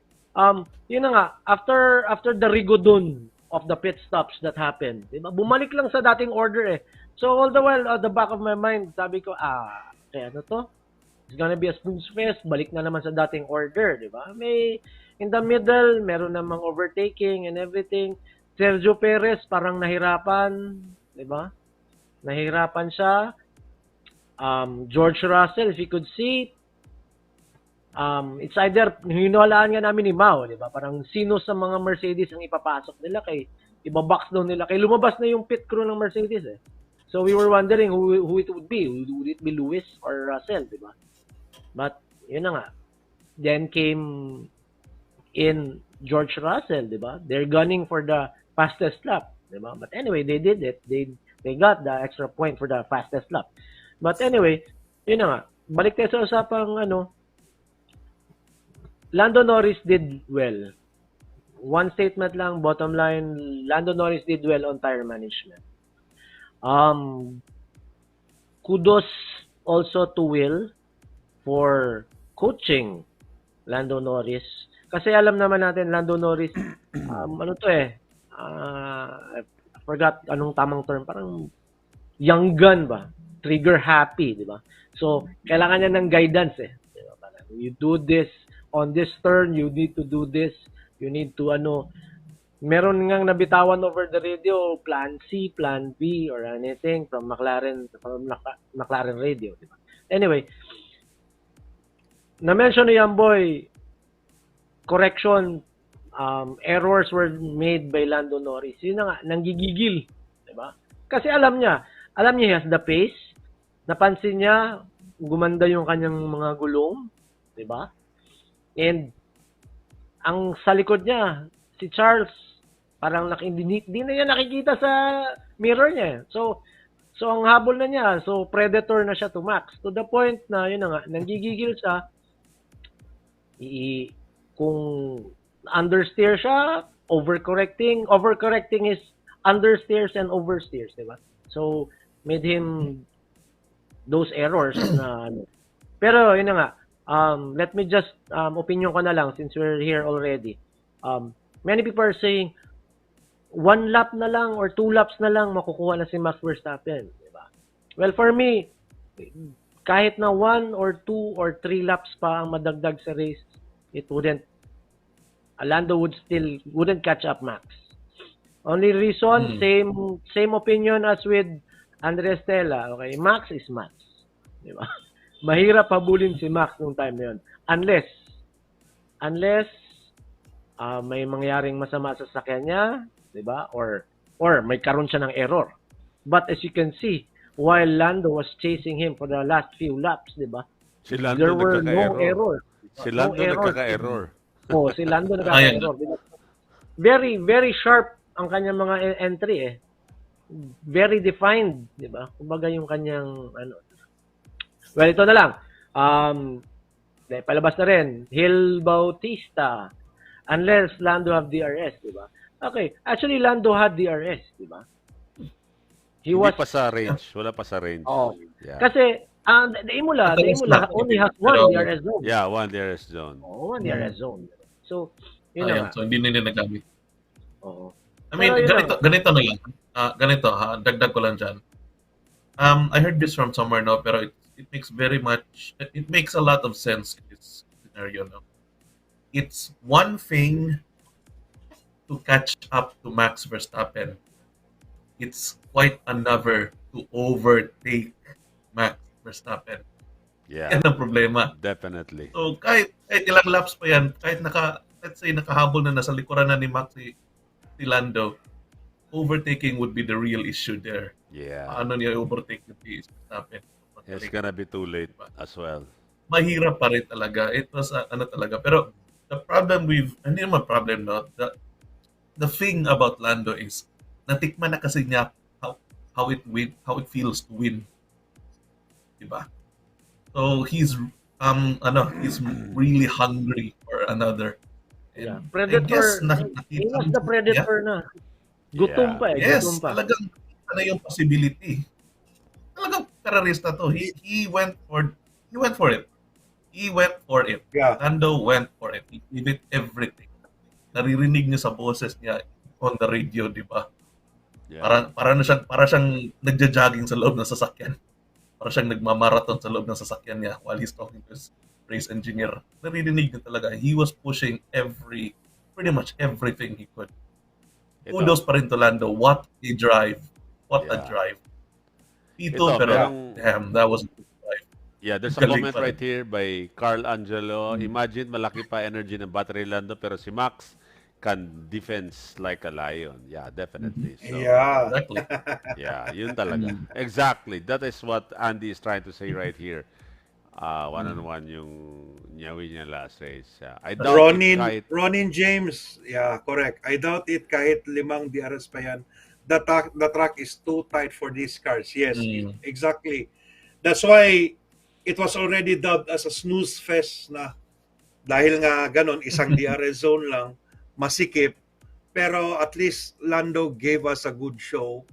S6: yun na nga, after the rigodon of the pit stops that happened, di ba? Bumalik lang sa dating order So all the while, at the back of my mind, sabi ko, kaya ano to? It's gonna be a snooze fest, balik na naman sa dating order, di ba? May, in the middle, meron namang overtaking and everything. Sergio Perez parang nahirapan, di ba? Nahirapan siya. George Russell, if you could see, it's either, hinuhalaan nga namin ni Mao, di ba? Parang sino sa mga Mercedes ang ipapasok nila kay ibabox down nila. Kay lumabas na yung pit crew ng Mercedes So we were wondering who it would be. Would it be Lewis or Russell, di ba? But, yun na nga. Then came in George Russell, di ba? They're gunning for the fastest lap, di ba? But anyway, they did it. They got the extra point for the fastest lap. But anyway, yun na nga. Balik tayo sa usapang Lando Norris did well. One statement lang, bottom line, Lando Norris did well on tire management. kudos also to Will for coaching Lando Norris. Kasi alam naman natin, Lando Norris, ano to I forgot anong tamang term, parang young gun ba? Trigger happy, di ba? So, kailangan niya ng guidance Di ba? Parang, you do this, on this turn, you need to do this, you need to meron ngang nabitawan over the radio, plan C, plan B, or anything from McLaren radio, di ba? Anyway, na-mention ni Yamboy, correction, errors were made by Lando Norris. Yun na nga, nanggigigil. Diba? Kasi alam niya he has the pace. Napansin niya, gumanda yung kanyang mga gulong. Diba? And, ang sa likod niya, si Charles, parang hindi na niya nakikita sa mirror niya. So ang habol na niya, so predator na siya to Max. To the point na, yun na nga, nanggigigil siya, kung understeer siya, overcorrecting is understeers and oversteers, di ba? So, made him those errors na pero yun na nga, let me just opinion ko na lang since we're here already. Many people are saying 1 lap na lang or 2 laps na lang makukuha na si Max Verstappen, di ba? Well, for me, kahit na 1 or 2 or 3 laps pa ang madagdag sa race, Lando wouldn't catch up Max. Only reason, same opinion as with Andres Stella. Okay, Max is Max. Di ba? Mahirap habulin si Max nung time na yun. Unless may mangyaring masama sa sakyan niya, di ba? Or may karoon siya ng error. But as you can see, while Lando was chasing him for the last few laps, di ba?
S3: Si Lando
S6: There were no errors.
S3: Si Lando nagkaka-error.
S6: Si Lando nagkaka-error. Very, very sharp ang kanyang mga entry Very defined, di ba? Kumbaga yung kanyang Well, ito na lang. Palabas na rin. Hill Bautista. Unless Lando have DRS, di ba? Okay. Actually, Lando had DRS, di ba?
S3: Hindi pa sa range. Wala pa sa range. Yeah.
S6: Kasi, the Imola only has one DRS zone.
S3: Yeah, one DRS zone.
S6: One DRS zone. So, yun na.
S4: So, hindi nila nagamit.
S6: Oo.
S4: I mean, ganito na lang. Ganito, dagdag ko lang dyan. I heard this from somewhere, no? Pero it makes a lot of sense in this scenario, no? It's one thing to catch up to Max Verstappen. It's quite another to overtake Max Verstappen.
S3: Yeah.
S4: Yan ang problema.
S3: Definitely.
S4: So, kahit ilang laps pa yan, let's say nakahabol na nasa likuran na ni Max si Lando, overtaking would be the real issue there.
S3: Yeah.
S4: Paano niya overtake si Verstappen?
S3: It's gonna be too late as well.
S4: Mahirap pa rin talaga. It was talaga. Pero the problem hindi naman problem, no? The thing about Lando is natikman na kasi niya how it feels to win. Diba? So he's he's really hungry for another. And
S6: Predator. He was the predator na. Gutom pa
S4: Yes,
S6: gutom pa.
S4: Talagang na yung possibility. Talagang terrorista to. He went for it. He went for it.
S5: Yeah.
S4: Lando went for it. He did it everything. Naririnig niya sa boses niya on the radio, di ba?
S3: Yeah.
S4: Para siyang nagja-jogging sa loob ng sasakyan. Para siyang nagmamarathon sa loob ng sasakyan niya while he's talking to his race engineer. Naririnig niya talaga. He was pushing pretty much everything he could. Kudos pa rin to Lando. What a drive. What a drive. Damn, that was a good drive.
S3: Yeah, there's a comment right here by Carl Angelo. Imagine, malaki pa energy ng battery Lando, pero si Max can defense like a lion. Yeah, definitely. So,
S5: Yeah.
S4: Exactly.
S3: yeah, yun talaga. Exactly. That is what Andy is trying to say right here. One-on-one yung nyawi niya last race. I doubt
S5: Ronin James, yeah, correct. I doubt it kahit 5 DRS pa yan. The track is too tight for these cars. Yes, exactly. That's why it was already dubbed as a snooze fest na dahil nga ganon, isang DRS zone lang, masikip. Pero at least Lando gave us a good show.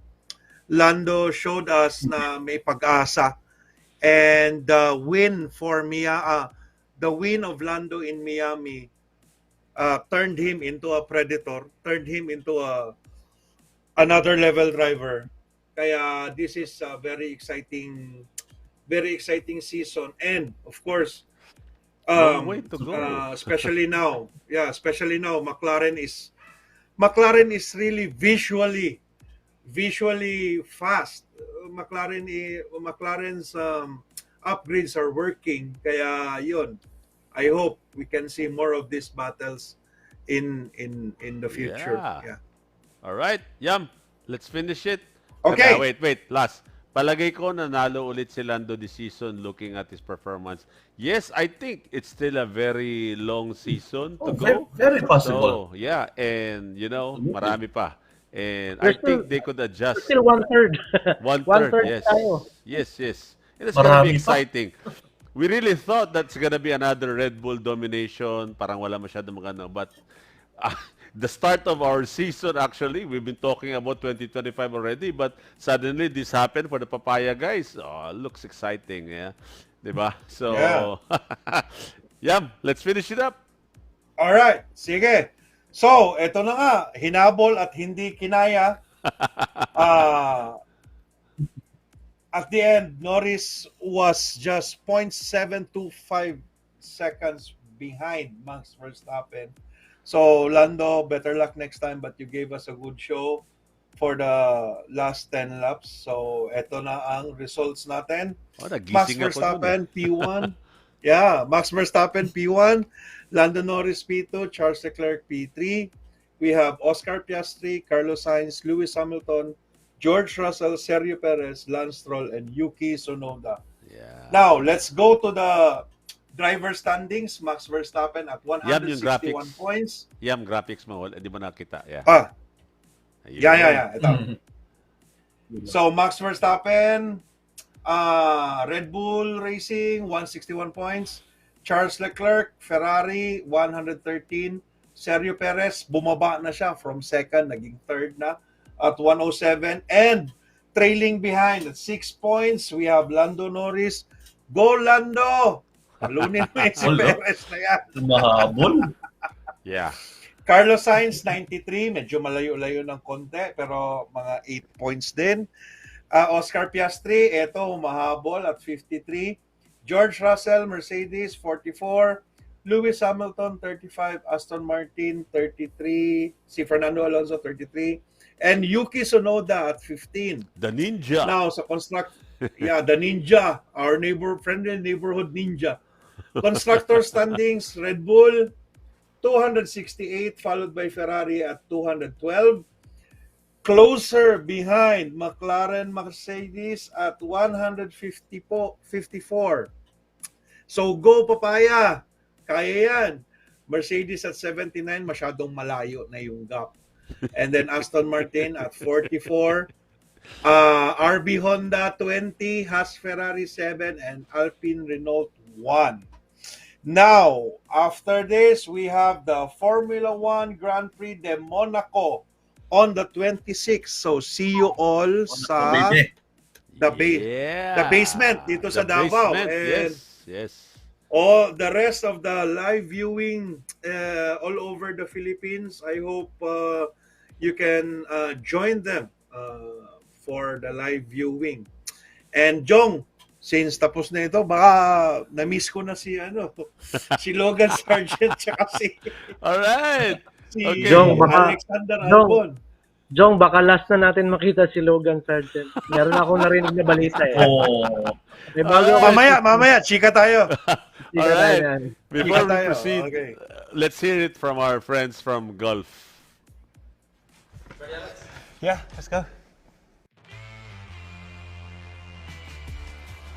S5: Lando showed us na may pag-asa. And the win of Lando in Miami turned him into a predator, turned him into another level driver. Kaya this is a very exciting season. And of course,
S3: Long way to go.
S5: especially now, McLaren is really visually fast. McLaren's upgrades are working. Kaya yun, I hope we can see more of these battles in the future.
S3: Yeah. All right, Yam, let's finish it.
S5: Okay.
S3: Wait, last. Palagay ko nanalo ulit si Lando this season looking at his performance. Yes, I think it's still a very long season to go.
S4: Very possible.
S3: So, yeah, and marami pa. And
S6: There's
S3: I think they could adjust.
S6: Still 1/3.
S3: One-third, yes.
S6: tayo.
S3: Yes. And it's gonna be
S4: Marami pa.
S3: exciting. We really thought that's gonna be another Red Bull domination. Parang wala masyadong maganda. But the start of our season, actually, we've been talking about 2025 already. But suddenly, this happened for the Papaya guys. Oh, looks exciting, yeah. Diba? So, yeah, let's finish it up.
S5: Alright, sige. So, eto na nga, hinabol at hindi kinaya. At the end, Norris was just 0.725 seconds behind Max Verstappen. So, Lando, better luck next time, but you gave us a good show for the last 10 laps. So, eto na ang results natin.
S3: Oh,
S5: Max
S3: nagising ako dun,
S5: Verstappen, P1. Yeah, Max Verstappen, P1. Lando Norris, P2. Charles Leclerc, P3. We have Oscar Piastri, Carlos Sainz, Lewis Hamilton, George Russell, Sergio Perez, Lance Stroll, and Yuki Tsunoda.
S3: Yeah.
S5: Now, let's go to the driver standings. Max Verstappen at
S3: Yan yung
S5: 161
S3: graphics.
S5: points.
S3: Yam, graphics mo. Di ba nakita? Yeah. Ayun.
S5: Yeah. Ito. So, Max Verstappen, Red Bull Racing, 161 points. Charles Leclerc, Ferrari, 113. Sergio Perez, bumaba na siya from second, naging third na at 107. And trailing behind at 6 points, we have Lando Norris. Go, Lando! Talunin mo si Perez na yan.
S4: Mahabol.
S3: Yeah.
S5: Carlos Sainz, 93. Medyo malayo-layo ng konti, pero mga 8 points din. Oscar Piastri, eto, mahabol at 53. George Russell, Mercedes, 44. Lewis Hamilton, 35. Aston Martin, 33. Si Fernando Alonso, 33. And Yuki Tsunoda at 15.
S3: The Ninja.
S5: Now, sa the Ninja, our friendly neighborhood ninja. Constructor standings, Red Bull, 268, followed by Ferrari at 212. Closer behind McLaren, Mercedes at 154. So go Papaya, kaya yan. Mercedes at 79, masyadong malayo na yung gap. And then Aston Martin at 44. RB Honda 20, Haas Ferrari 7, and Alpine Renault 1. Now, after this, we have the Formula 1 Grand Prix de Monaco on the 26th. So, see you all sa the basement dito sa Davao. And
S3: Yes.
S5: all the rest of the live viewing all over the Philippines, I hope you can join them for the live viewing. And Jong, since tapos na ito, baka na-miss ko na si Logan Sargent tsaka
S3: Alright.
S5: si
S3: Okay.
S6: Jong, baka-
S5: Alexander
S6: Jong.
S5: Albon.
S6: Jong, baka last na natin makita si Logan Sargent. Meron ako narinig na balita eh.
S4: Oh.
S6: May bago ako.
S5: Mamaya, chika tayo.
S6: Chika
S3: Alright.
S6: tayo yan.
S3: Before we
S5: tayo.
S3: proceed,
S5: Okay.
S3: let's hear it from our friends from Gulf.
S7: Yeah, let's go.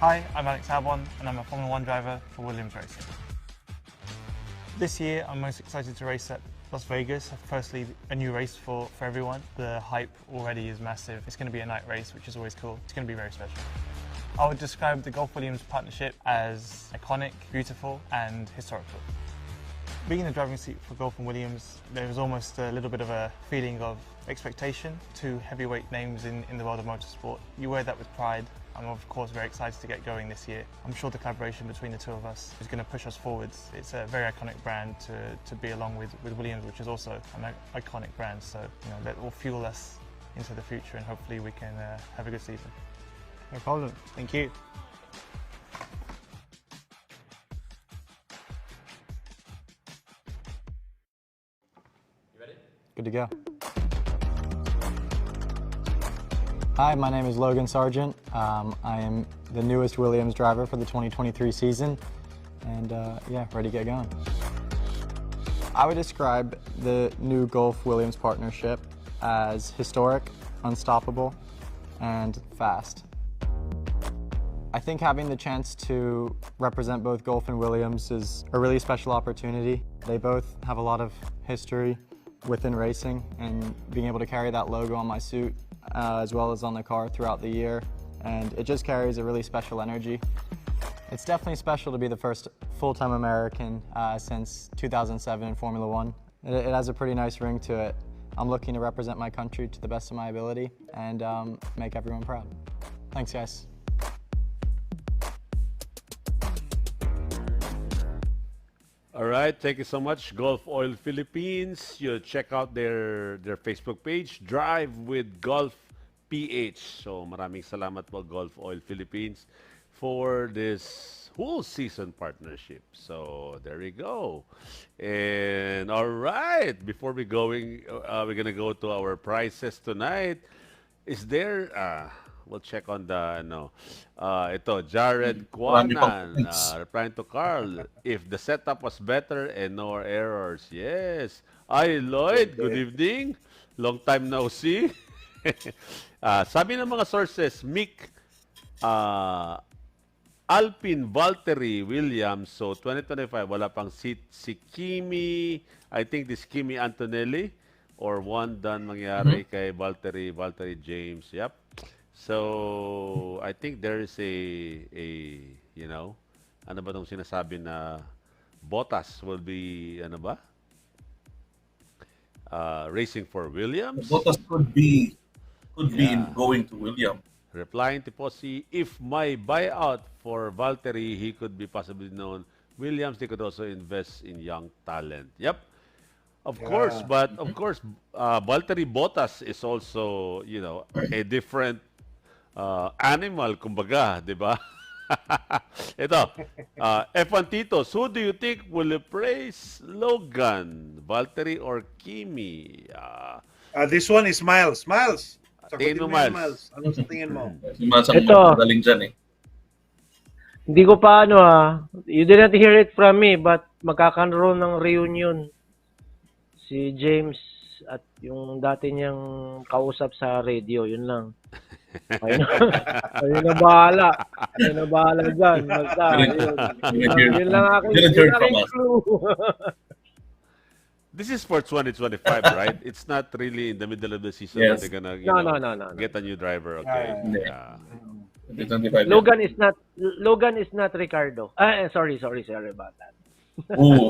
S7: Hi, I'm Alex Albon and I'm a Formula 1 driver for Williams Racing. This year I'm most excited to race at Las Vegas. Firstly, a new race for everyone. The hype already is massive. It's going to be a night race, which is always cool. It's going to be very special. I would describe the Gulf-Williams partnership as iconic, beautiful and historical. Being in the driving seat for Gulf and Williams, there was almost a little bit of a feeling of expectation, two heavyweight names in the world of motorsport. You wear that with pride. I'm of course very excited to get going this year. I'm sure the collaboration between the two of us is going to push us forwards. It's a very iconic brand to be along with Williams, which is also an iconic brand. So that will fuel us into the future, and hopefully we can have a good season.
S8: No problem. Thank you. Good to go. Hi, my name is Logan Sargent. I am the newest Williams driver for the 2023 season, and yeah, ready to get going. I would describe the new Gulf Williams partnership as historic, unstoppable, and fast. I think having the chance to represent both Gulf and Williams is a really special opportunity. They both have a lot of history within racing, and being able to carry that logo on my suit as well as on the car throughout the year, and it just carries a really special energy. It's definitely special to be the first full-time American since 2007 in Formula One. It has a pretty nice ring to it. I'm looking to represent my country to the best of my ability and make everyone proud. Thanks, guys.
S3: All right, thank you so much, Gulf Oil Philippines. You check out their Facebook page, Drive with Gulf PH. So maraming salamat po, Gulf Oil Philippines, for this whole season partnership. So there you go. And all right, before we're gonna go to our prizes tonight. Is there? We'll check on the ito, Jared Quanan, replying to Carl, if the setup was better and no errors. Yes. Ay, Lloyd, good evening. Long time no see. Sabi ng mga sources, Mick Alpine Valtteri Williams, so 2025, wala pang seat si Kimi, I think this Kimi Antonelli, or one done mangyari kay Valtteri James. Yep. So, I think there is ano ba tong sinasabi na Bottas will be, racing for Williams?
S4: Bottas could be in going to Williams.
S3: Replying to Posse, if my buyout for Valtteri, he could be possibly known Williams, they could also invest in young talent. Yep. Of course, but of course, Valtteri Bottas is also, a different animal, kumbaga, di ba? Ito, F1 Titos, who do you think will replace Logan, Valtteri or Kimi?
S5: This one is Miles. Miles!
S3: Tingin mo, Miles.
S5: Ano sa tingin mo?
S6: Ito.
S4: Galing dyan eh.
S6: Hindi ko pa you didn't hear it from me, but magkakaroon ng reunion si James at yung dati niyang kausap sa radio, yun lang. Ayun na bahala. Ayun na bahala dyan. Basta, yun lang aking clue.
S3: This is for 2025, right? It's not really in the middle of the season that they're gonna
S6: No.
S3: get a new driver. Okay. Yeah.
S4: 2025.
S6: Logan is not Ricardo. Sorry about that.
S4: Ooh.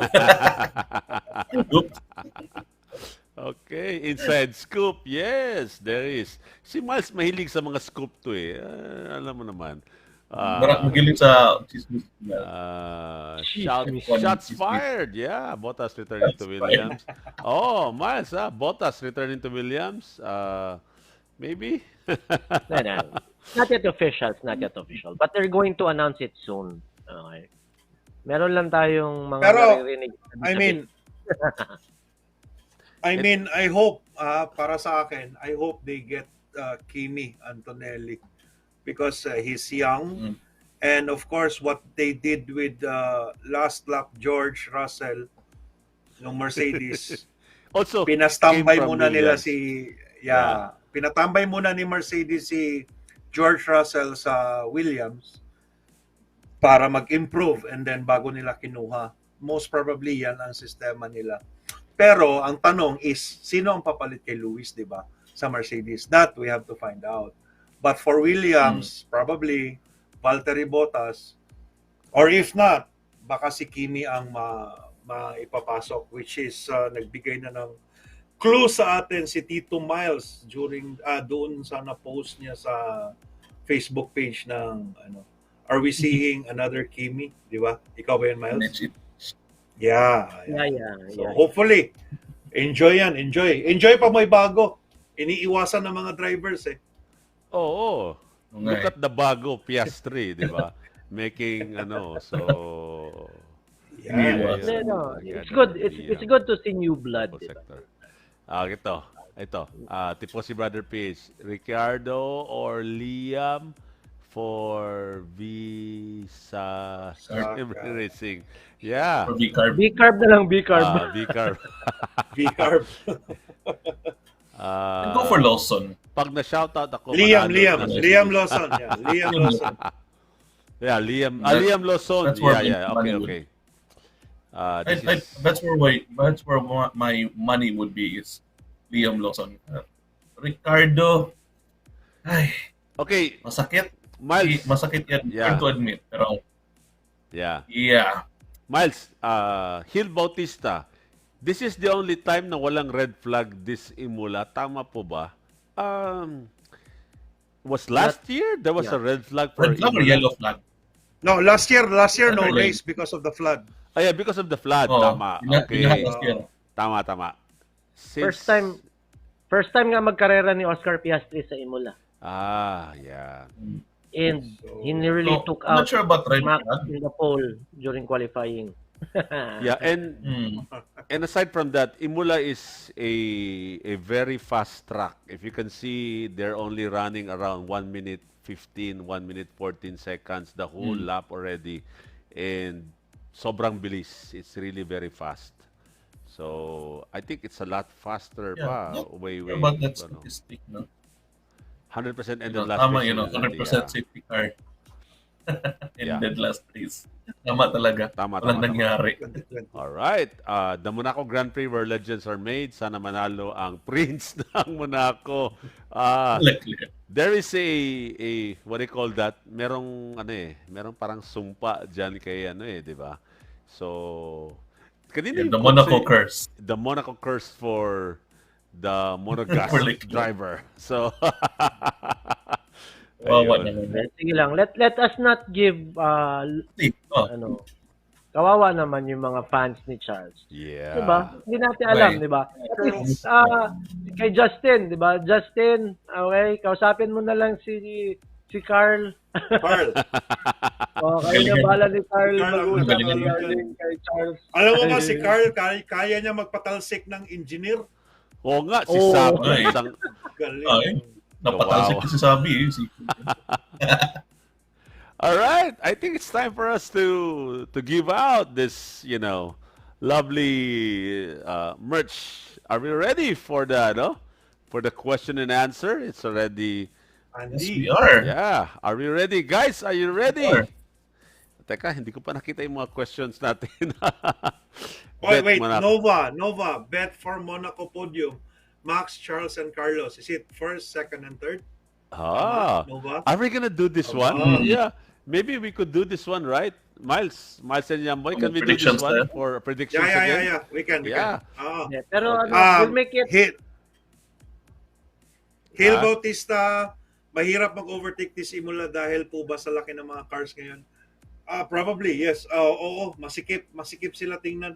S3: Okay, inside scoop. Yes, there is. Si Miles mahilig sa mga scoop to eh. Alam mo naman.
S4: Magaling sa chismis.
S3: Shots fired. Yeah, Bottas returning to Williams. Oh, Miles, Bottas returning to Williams. Maybe?
S6: No. Not yet official. But they're going to announce it soon. Okay. Meron lang tayong mga naririnig.
S5: I hope, para sa akin, I hope they get Kimi Antonelli because he's young. And of course, what they did with last lap George Russell ng Mercedes,
S3: Also,
S5: pinastambay
S3: came from
S5: muna nila
S3: Williams.
S5: pinatambay muna ni Mercedes si George Russell sa Williams para mag-improve and then bago nila kinuha. Most probably yan ang sistema nila. Pero ang tanong is, sino ang papalit kay Lewis, di ba? Sa Mercedes. That we have to find out. But for Williams, probably Valtteri Bottas, or if not, baka si Kimi ang maipapasok, which is nagbigay na ng nag-clue sa atin si Tito Miles during doon sa na-post niya sa Facebook page ng Are we seeing another Kimi? Di ba? Ikaw ba yun, Miles? Yeah. So hopefully, enjoy yan. Enjoy pa may bago. Iniiwasan ng mga drivers eh.
S3: Oo. Look at the bago Piastri, di ba? Making so
S5: Yeah.
S6: It's good. It's good to see new blood.
S3: purple
S6: Diba?
S3: sector. Ito. Tipo si Brother Peach, Ricardo or Liam for Visa Racing. Yeah.
S4: For V-Carb.
S6: B-carb na lang, B-carb.
S3: V-Carb.
S5: V-Carb.
S4: Go for Lawson.
S3: Pag na-shoutout ako,
S5: Liam
S3: Lawson.
S5: Lawson. Yeah, Liam Lawson.
S3: Yeah, Liam Lawson.
S4: That's where
S3: Yeah.
S4: my money
S3: Okay.
S4: That's where my money would be is Liam Lawson. Ricardo, ay,
S3: Okay,
S4: masakit.
S3: Miles.
S4: Masakit yan.
S3: Yeah.
S4: Hard to admit. Pero,
S3: Yeah.
S4: Miles,
S3: Gil Bautista, this is the only time na walang red flag this Imola. Tama po ba? Was last year there was a red flag for
S4: red flag or
S3: Imola?
S4: yellow flag?
S5: No, last year no
S4: Saturday.
S5: race because of the flood.
S3: Yeah, because of the flood.
S4: Oh,
S3: Tama. Okay.
S4: last year.
S3: Tama. Since-
S6: First time nga magkarera ni Oscar Piastri sa Imola.
S3: Yeah.
S6: And he nearly
S4: So,
S6: took
S4: I'm
S6: out
S4: not sure about red
S6: Max
S4: flag.
S6: in the pole during qualifying.
S3: Yeah, and aside from that, Imola is a very fast track. If you can see, they're only running around 1 minute 15, 1 minute 14 seconds, the whole lap already. And sobrang bilis. It's really very fast. So, I think it's a lot faster pa. Way.
S4: About that statistic, no?
S3: 100% ended last
S4: Tama,
S3: race.
S4: 100% safety car.
S3: Yeah.
S4: Ended last race. Tama talaga.
S3: Tama.
S4: Walang nangyari.
S3: Alright. The Monaco Grand Prix where legends are made. Sana manalo ang Prince ng Monaco. There is a what do you call that? Merong parang sumpa diyan kay di ba? So kanina
S4: The Monaco curse.
S3: The Monaco curse for the Monegasque driver. So
S6: Sige lang. Let us not give kawawa naman yung mga fans ni Charles.
S3: Yeah.
S6: Diba? Hindi natin alam, diba? At least, kay Justin, diba? Justin, okay, kausapin mo na lang si Carl. Kayo na bala ni Carl mag-usap kay Charles.
S5: Alam mo ba si Carl, kaya niya magpatalsik ng engineer?
S3: Oo nga, si Sabi.
S5: Galing.
S4: Napatalsik si Sabi.
S3: All right, I think it's time for us to give out this, lovely merch. Are we ready for the question and answer? It's already.
S4: Yes, we are.
S3: Yeah, are we ready, guys? Are you ready?
S4: Sure.
S3: Teka, hindi ko pa nakita yung mga questions natin.
S5: Wait, Nova, bet for Monaco podium. Max, Charles, and Carlos. Is it first, second, and third? Nova?
S3: Are we gonna do this one? Yeah. Maybe we could do this one, right? Miles and Yamboy, can we do this one for predictions again?
S5: Yeah. We can.
S6: Pero we'll make it.
S5: Gil Bautista, mahirap mag-overtake this Imola dahil po ba sa laki ng mga cars ngayon? Probably, yes. Oo, masikip sila tingnan.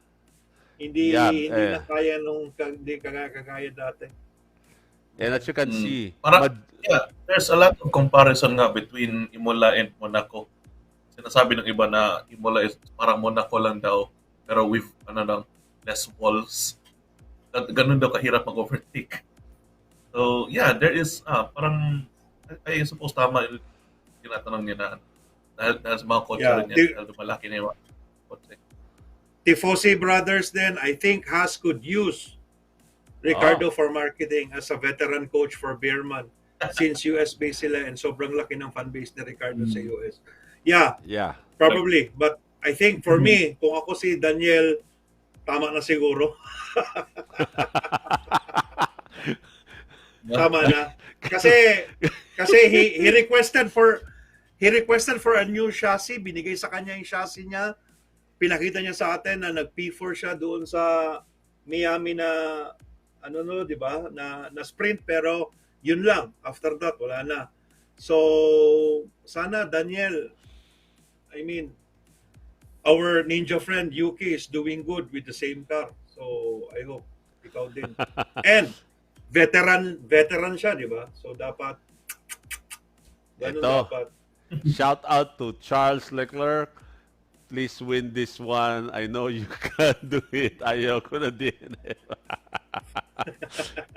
S5: Hindi na kaya hindi kagaya dati.
S3: And as you can see,
S4: there's a lot of comparison nga between Imola and Monaco. Sinasabi ng iba na Imola is parang Monaco lang daw, pero with less walls. Ganun daw kahirap mag-overtake. So, yeah, there is parang I suppose tama yung tinatanong niya na dahil sa mga kotse rin niya, dahil malaki na yung kotse.
S5: Tifosi Brothers then, I think Haas could use Ricardo for marketing as a veteran coach for Beerman since US-based sila and sobrang laki ng fanbase ni Ricardo sa US. Yeah, probably. But I think for me, kung ako si Daniel, tama na siguro. Tama na. Kasi he requested for a new chassis. Binigay sa kanya yung chassis niya. Pinakita niya sa atin na nag P4 siya doon sa Miami na ano no, 'di ba? Na sprint pero yun lang. After that, wala na. So, sana Daniel, I mean, our ninja friend Yuki is doing good with the same car. So, I hope ikaw din. And veteran siya, 'di ba? So dapat ganun
S3: Ito.
S5: dapat.
S3: Shout out to Charles Leclerc. Please win this one. I know you can do it. Ayaw ko na din.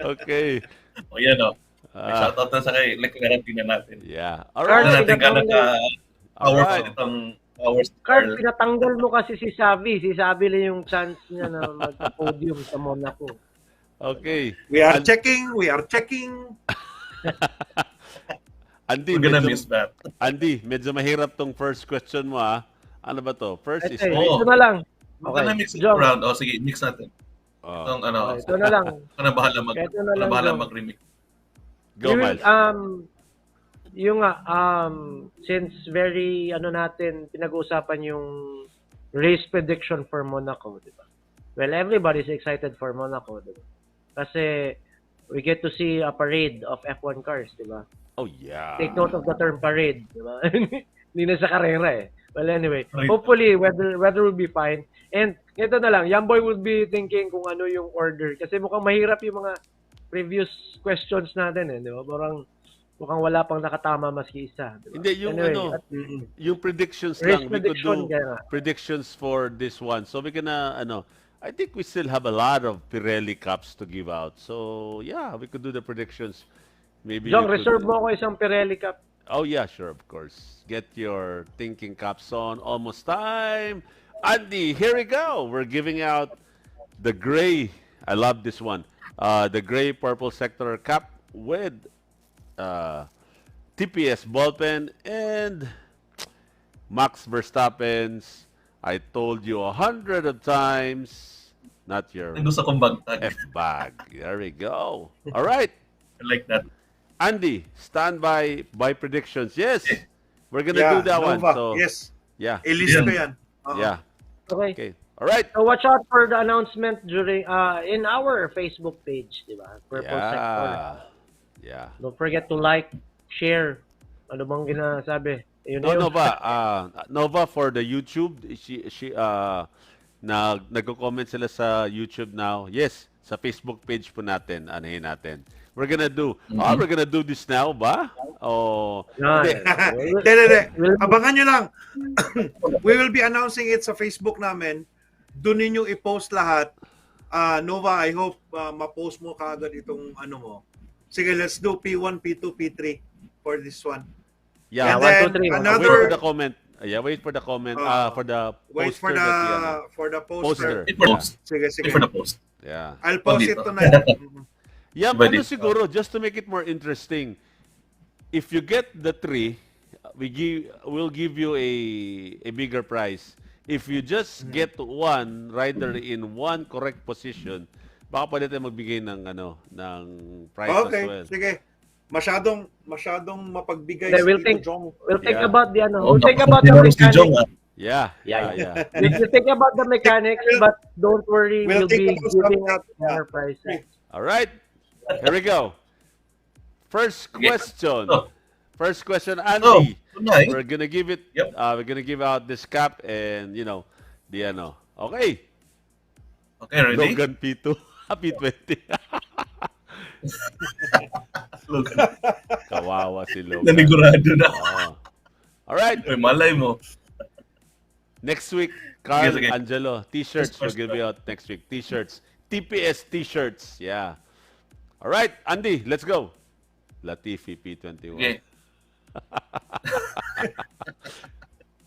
S3: Okay.
S4: O yan o.
S3: Ah,
S4: Shoutout na sa kay Leclerc, tingnan natin.
S3: yeah.
S6: Carl,
S3: Alright.
S4: Tingnan natin
S6: pinatanggal.
S4: gano'n ka-powerful
S3: Alright.
S4: itong power
S6: Carl,
S4: star.
S6: pinatanggal mo kasi si Savi. Si Savi lang yung chance niya na magka-podium sa Monaco.
S3: Okay.
S5: We are
S3: And-
S5: checking, we are checking.
S3: Andy,
S4: We're gonna
S3: medyo,
S4: miss that.
S3: Andy, medyo mahirap tong first question mo ah. Ano ba to? First is
S6: Ito,
S4: Oo.
S6: ito na lang.
S4: We're gonna mix it
S6: Jong.
S4: around. O sige, mix natin.
S3: Oh,
S4: Itong ano,
S6: Okay, ito na lang.
S4: ako na bahala
S6: Ito na lang, Jong.
S4: mag-remix.
S3: go
S6: Yung,
S3: Miles.
S6: yung nga, since very, natin, pinag-uusapan yung race prediction for Monaco, di ba? Well, everybody's excited for Monaco, di ba? Kasi we get to see a parade of F1 cars, di ba?
S3: Oh yeah.
S6: Take note of the term parade, di ba? Hindi na sa karera eh. Well, anyway,
S4: Right.
S6: hopefully weather will be fine. And ito na lang, Yamboy would be thinking kung ano yung order. Kasi mukhang mahirap yung mga previous questions natin eh, di ba? Mukhang wala pang nakatama maski isa. Di ba?
S3: Hindi, yung
S6: Anyway,
S3: ano, yung predictions
S6: race
S3: lang. We could
S6: prediction,
S3: do
S6: kaya nga.
S3: predictions for this one. So we can, I think we still have a lot of Pirelli Cups to give out. So yeah, we could do the predictions. Maybe
S6: Jong,
S3: we could-
S6: reserve mo ako isang Pirelli Cup.
S3: Oh yeah, sure, of course. Get your thinking caps on. Almost time. Andy, here we go. We're giving out the gray. I love this one. The gray purple sector cap with TPS ballpen and Max Verstappen's. I told you 100 of times. Not your
S4: Ang gusto kong bagtag.
S3: F bag. There we go. All right.
S4: I like that.
S3: Andy, stand by predictions. Yes, we're gonna
S5: Yeah,
S3: do that one.
S5: Nova.
S3: So
S5: Yes.
S3: yeah,
S5: Ilist
S4: Yan.
S5: ko yan. Oo.
S3: yeah.
S6: Okay.
S3: Okay. All right.
S6: So watch out for the announcement during in our Facebook page, di ba? Purple Sector.
S3: Yeah. Yeah.
S6: Don't forget to like, share. Ano bang ginasabi? Yun
S3: No,
S6: yun.
S3: Nova. Nova for the YouTube. She nagko-comment sila sa YouTube now. Yes, sa Facebook page po natin. Anahin natin. We're gonna do. We're gonna do this now ba? Oh.
S6: Yan.
S5: Hindi. Abangan nyo lang. We will be announcing it sa Facebook namin. Doon ninyo i-post lahat. Nova, I hope ma-post mo kaagad itong ano mo. Sige, let's do P1, P2, P3 for this one.
S3: Yeah.
S6: Yeah,
S5: And
S6: one,
S5: then
S6: two, three.
S3: Wait
S5: another
S3: for the comment. Yeah, wait for the comment. For the
S5: wait
S3: poster
S5: for the poster.
S4: Wait for the post.
S5: Sige,
S4: Wait
S5: sige.
S4: for the post.
S3: Yeah.
S5: I'll post it
S4: Dito.
S5: tonight.
S3: Yeah,
S4: Iba
S3: ano
S4: dito.
S3: siguro, just to make it more interesting, if you get the 3, we'll give you a bigger prize. If you just get one rider in one correct position, baka pwede tayo magbigay ng ng prize as
S5: Okay,
S3: well.
S5: sige. Masyadong mapagbigay
S6: Then
S5: si
S6: we'll
S5: Tito
S6: think
S5: Jong.
S6: we'll think
S3: Yeah.
S6: about the
S4: Oh,
S6: we'll think
S4: tapos
S6: about the
S4: tinuro si Jong,
S6: mechanics.
S3: Yeah,
S6: Yeah,
S3: yeah.
S6: We'll think about the mechanics, but don't worry,
S5: We'll
S6: we'll
S5: think
S6: be
S5: about
S6: giving
S5: that.
S6: out more prizes.
S3: All right, here we go. First question.
S4: Oh.
S3: First question,
S4: So,
S3: Andy.
S4: tonight,
S3: We're gonna give it.
S4: Yep.
S3: We're gonna give out this cap and the Okay,
S4: okay, ready?
S3: Logan P2, P20.
S4: Logan.
S3: Kawawa si Logan.
S4: Nanigurado na.
S3: Oo. All right.
S4: Uy, malay mo.
S3: Next week, Carl
S4: Sige, sige.
S3: Angelo, t-shirts will
S4: First
S3: give you out next week. T-shirts. TPS t-shirts. Yeah. All right, Andy, let's go. Latifi P21.
S4: Okay.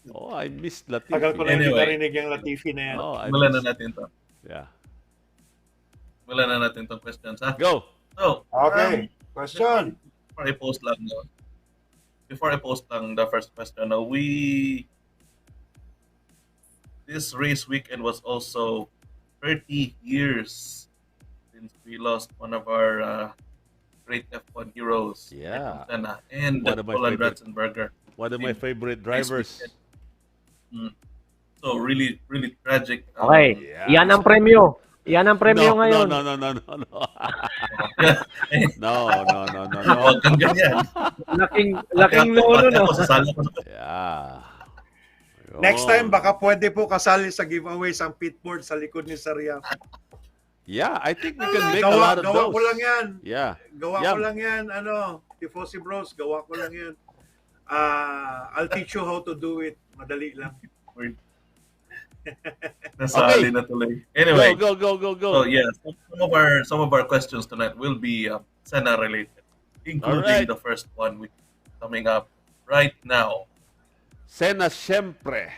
S3: Oh, I missed Latifi.
S5: Tagal ko na hindi
S4: Anyway.
S5: narinig yung Latifi na yan.
S3: Oh, I
S4: Wala na
S3: missed.
S4: natin to.
S3: Yeah.
S4: Wala na natin tong questions, ha?
S3: Go.
S4: So,
S5: Okay, question.
S4: before I post lang, the first question, this race weekend was also 30 years since we lost one of our great F1 heroes,
S3: Yeah.
S4: Ayrton Senna, and
S3: One of my
S4: Roland
S3: favorite-
S4: Ratzenberger.
S3: One of my favorite drivers.
S4: So really, really tragic.
S6: Okay,
S3: Yeah.
S6: yan ang premyo. Yan ang premyo ngayon.
S3: No. No. No.
S4: Huwag kang ganyan.
S6: Laking lolo, no?
S4: Ako, sasali ako sa
S3: Yeah.
S5: Next
S3: Yun.
S5: time, baka pwede po kasali sa giveaways ang pitboard sa likod ni Saria.
S3: Yeah, I think we can make a lot of
S5: Gawa
S3: those.
S5: ko lang yan.
S3: Yeah.
S5: Gawa
S3: Yeah.
S5: ko lang yan. Tifosi Bros, gawa ko lang yan. I'll teach you how to do it. Madali lang.
S4: Nasali na tuloy. Anyway,
S3: Go.
S4: so yeah, some of our questions tonight will be Senna related, including
S3: Alright.
S4: the first one which is coming up right now.
S3: Senna sempre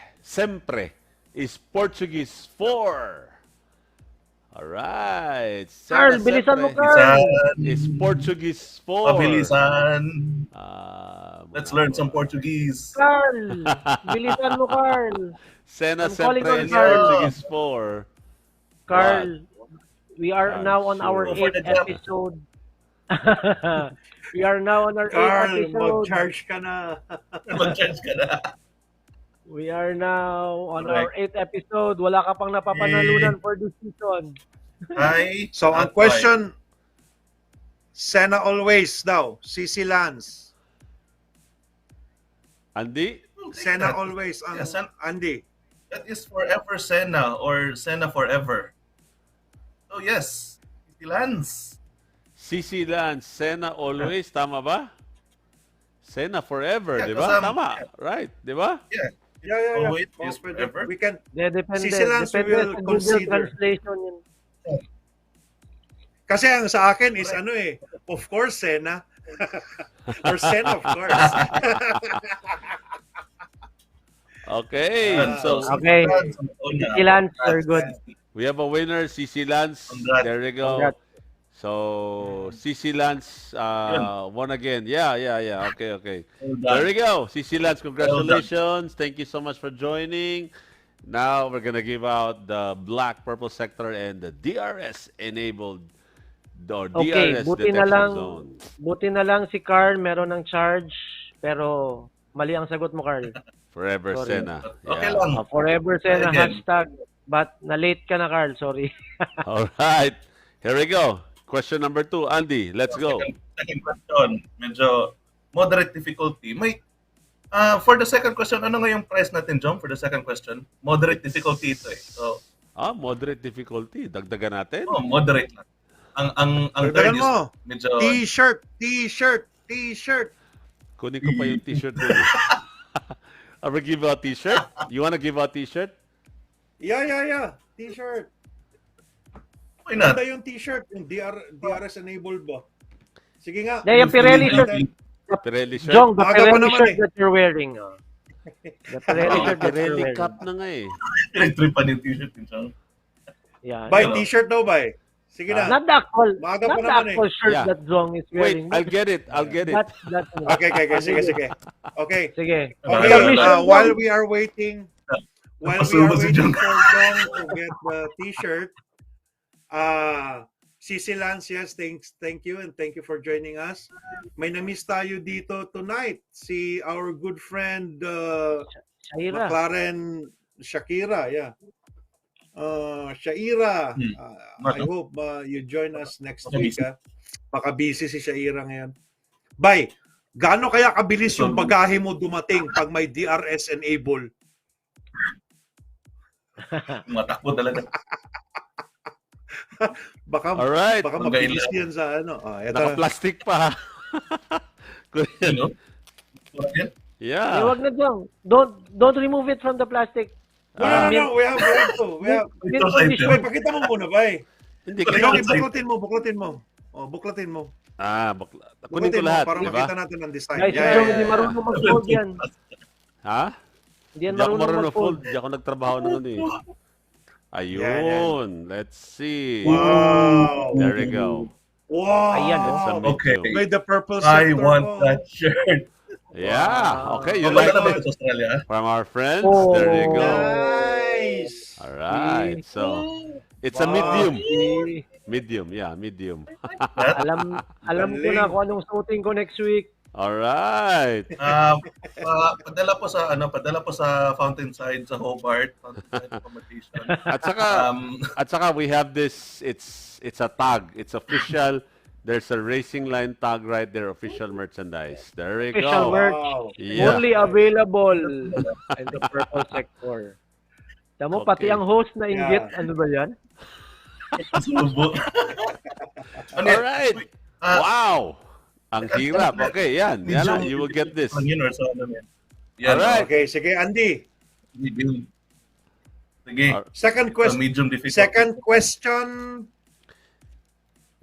S3: is Portuguese for. Alright.
S6: Carl, bilisan mo, Carl.
S3: is Portuguese for.
S4: Pabilisan. Let's learn some
S3: more.
S4: Portuguese.
S6: Carl, bilisan mo, Carl.
S3: Senna
S6: I'm calling
S3: sempre
S6: on
S3: is
S6: Carl.
S3: Portuguese for.
S6: Carl, we are now on our
S3: Sure.
S6: 8th episode. We are now on our 8th
S5: Carl,
S6: episode.
S5: mag-charge ka na.
S4: Mag-charge ka na.
S6: We are now on
S4: Correct.
S6: our 8th episode. Wala ka pang napapanalunan for this season.
S4: Hi.
S5: So, ang question, Senna always daw, CC Lance.
S3: Andy?
S5: Senna always ang
S4: Yes,
S5: Andy.
S4: That is forever Senna or Senna forever. So yes, Lance.
S3: CC Lance, Senna always, tama ba? Senna forever,
S4: Yeah,
S3: di ba?
S4: kasama-
S3: Tama, right, di ba?
S4: Yeah.
S5: Yeah.
S4: Always
S5: Oh,
S4: is
S5: pwede.
S4: forever.
S5: We can,
S6: Depende.
S5: CC Lance
S6: Depende
S5: will
S6: sa Google
S5: consider.
S6: Translation yun.
S5: kasi ang sa akin is of course, Senna. Or Senna, of course.
S3: Okay, so
S6: Okay. CC Lance, very good.
S3: we have a winner, CC Lance.
S4: Congrats.
S3: There you go.
S6: Congrats.
S3: So, CC Lance won again. Yeah. Okay.
S4: Well done.
S3: There you go. CC Lance, congratulations. Thank you so much for joining. Now, we're going to give out the black, purple sector and the DRS-enabled or
S6: Okay,
S3: DRS
S6: buti
S3: detection
S6: na lang.
S3: zone.
S6: Buti na lang si Carl meron ng charge, pero mali ang sagot mo, Carl.
S3: Forever
S6: Sorry.
S3: Senna.
S4: Okay
S3: Yeah.
S4: lang.
S6: Forever Senna
S4: Again.
S6: hashtag, but na-late ka na, Carl. Sorry.
S3: All right. Here we go. Question number 2. Andy, let's go.
S4: Second question, medyo moderate difficulty. May for the second question, ano nga yung price natin, John, for the second question? Moderate difficulty ito eh. So,
S3: Moderate difficulty. Dagdagan natin.
S4: moderate lang. Ang
S5: Dagdagan
S4: third is
S5: mo.
S4: medyo
S5: T-shirt.
S3: Kunin ko pa yung t-shirt mo. I will give out t-shirt. You wanna give out t-shirt?
S5: Yeah. T-shirt.
S4: why not?
S5: Ganda yung t-shirt, yung DRS enabled ba? Sige nga.
S6: Yung Pirelli shirt.
S3: Pirelli shirt?
S6: Jong, the
S5: Maaga pa
S6: Pirelli
S5: naman
S6: shirt
S5: eh.
S6: that you're wearing. The Pirelli shirt that you're
S3: Pirelli
S6: wearing.
S3: cup na nga eh.
S4: Tripan yung t-shirt din siya.
S6: Yeah.
S5: Buy
S4: Ano?
S5: t-shirt daw, buy. Sige na.
S6: Not the actual,
S5: Maaga
S6: not
S5: pa
S6: the
S5: naman
S6: actual shirt
S3: Yeah.
S6: that Jong is
S3: Wait,
S6: wearing.
S3: I'll get it.
S6: That's
S5: Okay. Sige. Okay.
S6: Sige.
S5: Okay,
S6: Submission,
S5: while
S6: Jong.
S5: we are waiting for
S4: Napasubo si
S5: John
S4: John.
S5: to get the t-shirt, CC Lance, yes, thank you and thank you for joining us. May na-miss tayo dito tonight, si our good friend
S6: Shaira.
S5: McLaren Shakira, yeah. Shaira, I hope you join us next
S4: Baka
S5: week.
S4: busy.
S5: Baka busy si Shaira ngayon. Bye. Gaano kaya kabilis yung bagahe mo dumating pag may DRS enable?
S4: Matakbo talaga.
S5: Baka
S3: Alright.
S5: baka
S4: Ang
S5: mabilis
S4: gaila.
S5: yan sa ano. Eto.
S3: Naka-plastic pa.
S4: Ano? Yan?
S6: Eh,
S3: Yeah.
S6: wag na Jong. Don't remove it from the plastic.
S5: No. We have to.
S4: Ito sa
S6: Finish
S4: item.
S5: Wait, pakita mo muna, bay.
S3: Hindi
S4: Ito
S3: kasi.
S4: yung-
S5: Buklatin mo. Buklatin mo.
S3: Kunin ko
S5: Buklatin mo
S3: lahat,
S5: para
S3: di ba?
S5: makita natin ang design.
S6: Guys,
S5: Yeah.
S6: Jong, hindi marunong mag-fold yan.
S3: Ha?
S6: Hindi yan
S3: Hindi ako marunong
S6: marunong
S3: fold.
S6: mag-fold.
S3: Hindi ako nagtrabaho ng ano eh. Ayun. Let's see.
S5: Wow.
S3: There you go.
S5: Wow.
S6: Ayan,
S3: It's a
S4: Okay.
S3: medium.
S5: May the purple
S4: I
S5: sector
S4: want
S5: mo.
S4: that shirt.
S3: Yeah. Okay, you
S4: Wala
S3: like
S4: naman
S3: it?
S4: sa Australia.
S3: From our friends?
S6: Oh.
S3: There you go.
S5: Nice.
S3: Alright. So, it's a
S5: Wow.
S3: medium.
S6: Eh,
S3: Medium. Yeah, medium.
S6: alam ko na kung anong suotin ko next week.
S3: Alright.
S4: Padala po sa Fountainside sa Hobart, Fountainside Accommodation.
S3: At saka we have this, it's a tag. It's official. There's a racing line tag right there, official merchandise. There we
S6: Official
S3: go.
S6: merch.
S5: Wow.
S3: Yeah.
S6: Only available in the purple sector. Tamo, pati
S3: Okay.
S6: ang host na inggit,
S5: Yeah.
S6: ano ba yan?
S4: Subo.
S3: Alright. Wow. Ang hirap. Okay, yan. Yan lang. You will get this.
S4: Yun or so, ano yan. Yan,
S3: Alright.
S5: Okay, sige, Andy.
S4: Sige.
S5: Second question.
S4: Medium difficult.
S5: Second question.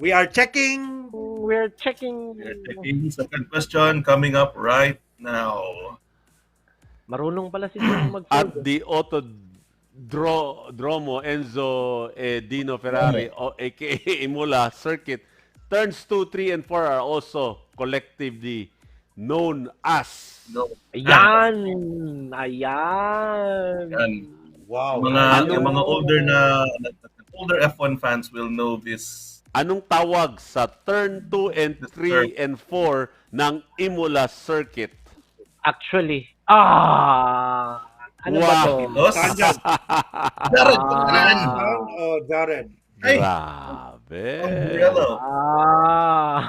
S5: We are checking.
S6: We're checking.
S4: We're taking second question coming up right now.
S6: Marunong pala si Jong mag
S3: At the Autodromo Enzo Dino Ferrari, aka Imola Circuit, turns 2, 3, and 4 are also collectively known as.
S4: No.
S6: Ayan! Ayan!
S4: Yan.
S5: Wow.
S4: Yung mga older F1 fans will know this.
S3: Anong tawag sa turn 2 and 3 and 4 ng Imola Circuit?
S6: Actually, ano ba to?
S4: Dos.
S5: Saan dyan?
S4: Jared, pangalan.
S5: Oh, Jared.
S4: Ay,
S3: Grabe.
S4: yellow.
S6: Ah.